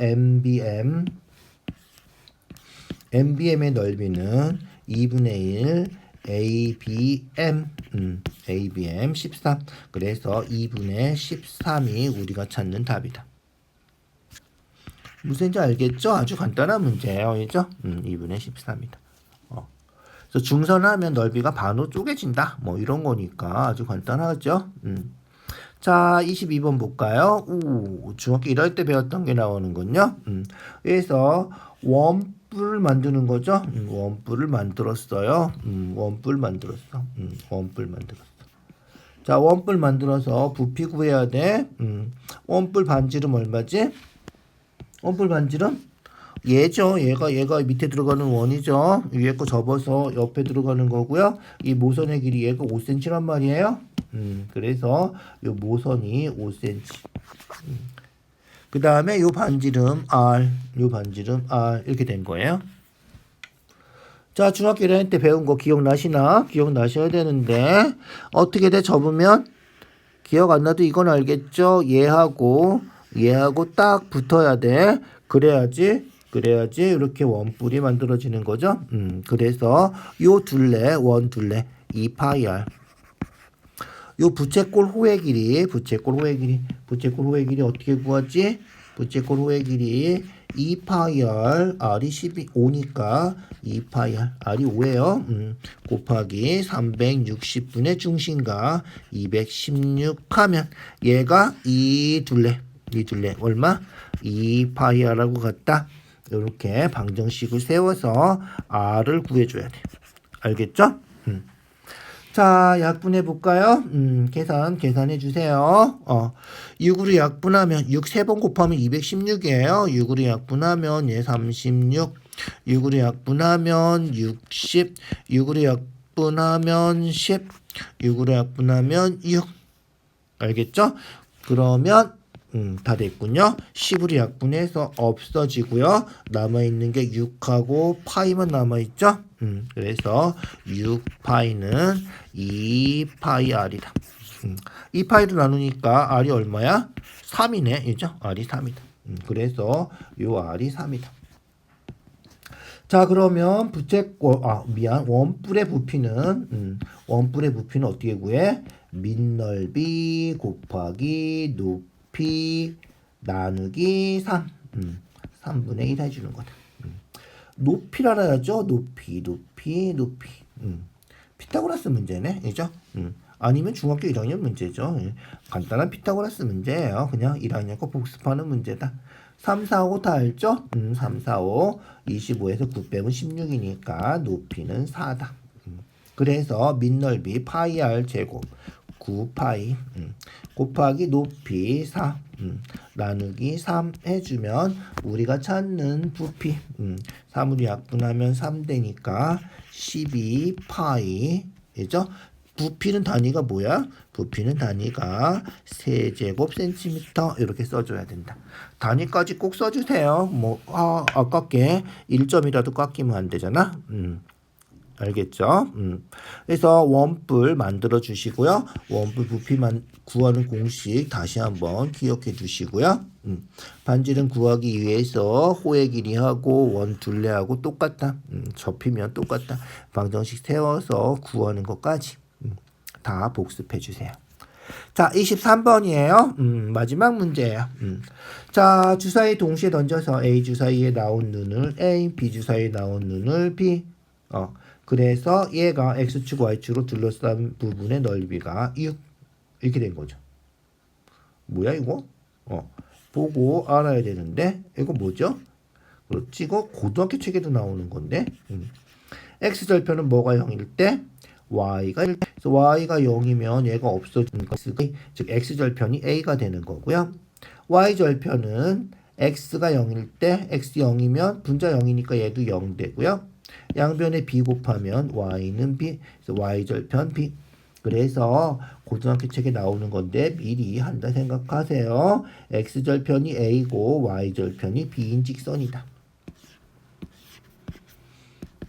MBM의 넓이는 2분의 1 ABM 13. 그래서 2분의 13이 우리가 찾는 답이다. 무슨지 알겠죠? 아주 간단한 문제예요. 그죠? 2분의 13이다. 그래서 중선하면 넓이가 반으로 쪼개진다. 뭐 이런 거니까 아주 간단하죠. 자, 22번 볼까요? 중학교 1할 때 배웠던 게 나오는군요. 그래서 원뿔을 만드는 거죠. 원뿔을 만들었어요. 원뿔 만들었어. 자, 원뿔 만들어서 부피 구해야 돼. 원뿔 반지름 얼마지? 원뿔 반지름? 얘죠. 얘가 밑에 들어가는 원이죠. 위에 거 접어서 옆에 들어가는 거고요. 이 모선의 길이 얘가 5cm란 말이에요. 그래서 요 모선이 5cm. 그 다음에 요 반지름 R 이렇게 된 거예요. 자, 중학교 1학년 때 배운 거 기억나시나? 기억나셔야 되는데 어떻게 돼? 접으면 기억 안 나도 이건 알겠죠? 얘하고 딱 붙어야 돼. 그래야지 이렇게 원뿔이 만들어지는 거죠. 그래서 요 원 둘레 2파이R. 요 부채꼴 호의 길이 어떻게 구하지? 부채꼴 호의 길이 2파이R R이 5니까 2파이R R이 5예요. 곱하기 360분의 중심과 216 하면 얘가 이 둘레 얼마? 2파이R라고 같다. 이렇게 방정식을 세워서 R을 구해줘야 돼. 알겠죠? 자, 약분해 볼까요? 계산해 주세요. 6으로 약분하면 6 3번 곱하면 216이에요. 6으로 약분하면 36. 6으로 약분하면 60. 6으로 약분하면 10. 6으로 약분하면 6. 알겠죠? 그러면 다 됐군요. 10으로 약분해서 없어지고요. 남아있는 게 6하고 파이만 남아있죠. 그래서 6파이는 2파이 R이다. 2파이로 나누니까 R이 얼마야? 3이네. 그죠? R이 3이다. 그래서 요 R이 3이다. 자, 그러면 원뿔의 부피는 어떻게 구해? 밑넓이 곱하기 높이 나누기 3. 3분의 1 해주는 거다. 높이를 알아야죠. 높이. 피타고라스 문제네. 그죠? 아니면 중학교 1학년 문제죠. 간단한 피타고라스 문제예요. 그냥 1학년 거 복습하는 문제다. 3, 4, 5 다 알죠? 3, 4, 5. 25에서 9 빼면 16이니까 높이는 4다. 그래서 밑넓이 파이 R 제곱 9파이 곱하기 높이 4 나누기 3 해주면 우리가 찾는 부피 3으로 약분하면 3되니까 12파이 그죠? 부피는 단위가 뭐야? 부피는 단위가 세제곱 센티미터 이렇게 써줘야 된다. 단위까지 꼭 써주세요. 아깝게 1점이라도 깎이면 안 되잖아. 알겠죠? 그래서 원뿔 만들어 주시고요. 원뿔 부피만 구하는 공식 다시 한번 기억해 주시고요. 반지름 구하기 위해서 호의 길이하고 원 둘레하고 똑같다. 접히면 똑같다. 방정식 세워서 구하는 것까지 다 복습해 주세요. 자, 23번이에요. 마지막 문제예요. 자, 주사위 동시에 던져서 A 주사위에 나온 눈을 A, B 주사위에 나온 눈을 B. 그래서 얘가 X축, Y축으로 둘러싼 부분의 넓이가 6. 이렇게 된 거죠. 뭐야, 이거? 보고 알아야 되는데 이거 뭐죠? 그렇지, 이거 고등학교 책에도 나오는 건데. x절편은 뭐가 0일 때? y가 1. 그래서 y가 0이면 얘가 없어지는 것이 즉 x절편이 a가 되는 거고요. y절편은 x가 0일 때 x 0이면 분자 0이니까 얘도 0 되고요. 양변에 b 곱하면 y는 b. 그래서 y절편 b. 그래서 고등학교 책에 나오는 건데 미리 한다 생각하세요. x절편이 a고 y절편이 b인 직선이다.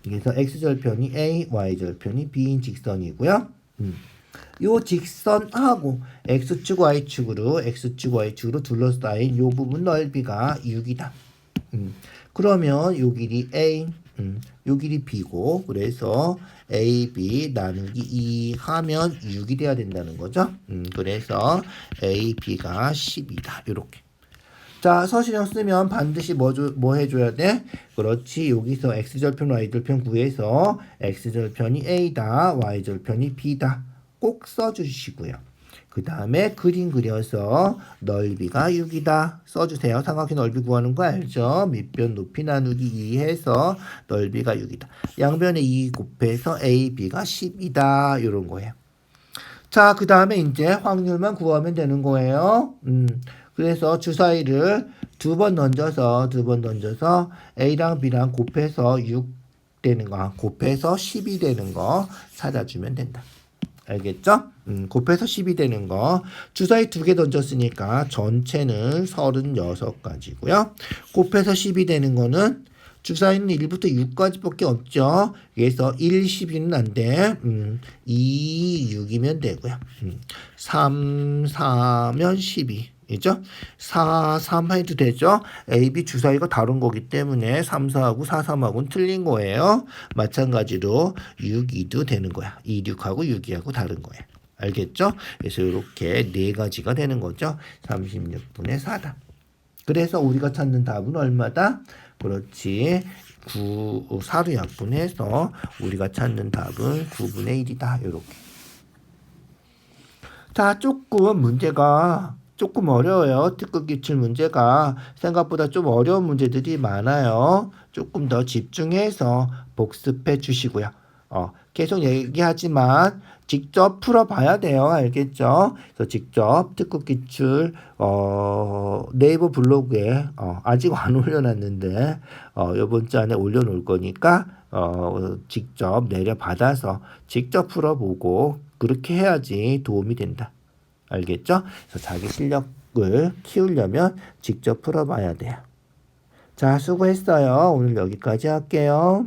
그래서 x절편이 a, y절편이 b인 직선이고요. 요 직선하고 x축, y축으로 둘러싸인 요 부분 넓이가 6이다. 그러면 요 길이 a, 요 길이 b고 그래서 ab 나누기 2 하면 6이 돼야 된다는 거죠. 그래서 ab가 10이다. 요렇게. 자, 서술형 쓰면 반드시 뭐 해줘야 돼? 그렇지. 여기서 x절편, y절편 구해서 x절편이 a다, y절편이 b다. 꼭 써주시고요. 그 다음에 그림 그려서 넓이가 6이다. 써주세요. 삼각형 넓이 구하는 거 알죠? 밑변 높이 나누기 2 해서 넓이가 6이다. 양변에 2 곱해서 ab가 10이다. 이런 거예요. 자, 그 다음에 이제 확률만 구하면 되는 거예요. 그래서 주사위를 두 번 던져서 A랑 B랑 곱해서 6 되는 거, 곱해서 10이 되는 거 찾아주면 된다. 알겠죠? 곱해서 10이 되는 거. 주사위 2개 던졌으니까 전체는 36가지고요. 곱해서 10이 되는 거는 주사위는 1부터 6까지밖에 없죠. 그래서 1, 12는 안 돼. 2, 6이면 되고요. 3, 4면 12. 이죠? 4, 3 해도 되죠? A, B 주사위가 다른 거기 때문에 3, 4하고 4, 3하고는 틀린 거예요. 마찬가지로 6, 2도 되는 거야. 2, 6하고 6, 2하고 다른 거예요. 알겠죠? 그래서 이렇게 네 가지가 되는 거죠. 36분의 4다. 그래서 우리가 찾는 답은 얼마다? 그렇지. 4로 약분해서 우리가 찾는 답은 9분의 1이다. 이렇게. 자, 문제가 조금 어려워요. 특급 기출 문제가 생각보다 좀 어려운 문제들이 많아요. 조금 더 집중해서 복습해 주시고요. 계속 얘기하지만 직접 풀어봐야 돼요. 알겠죠? 그래서 직접 특급 기출 네이버 블로그에 아직 안 올려놨는데 이번 주 안에 올려놓을 거니까 직접 내려받아서 직접 풀어보고 그렇게 해야지 도움이 된다. 알겠죠? 그래서 자기 실력을 키우려면 직접 풀어봐야 돼요. 자, 수고했어요. 오늘 여기까지 할게요.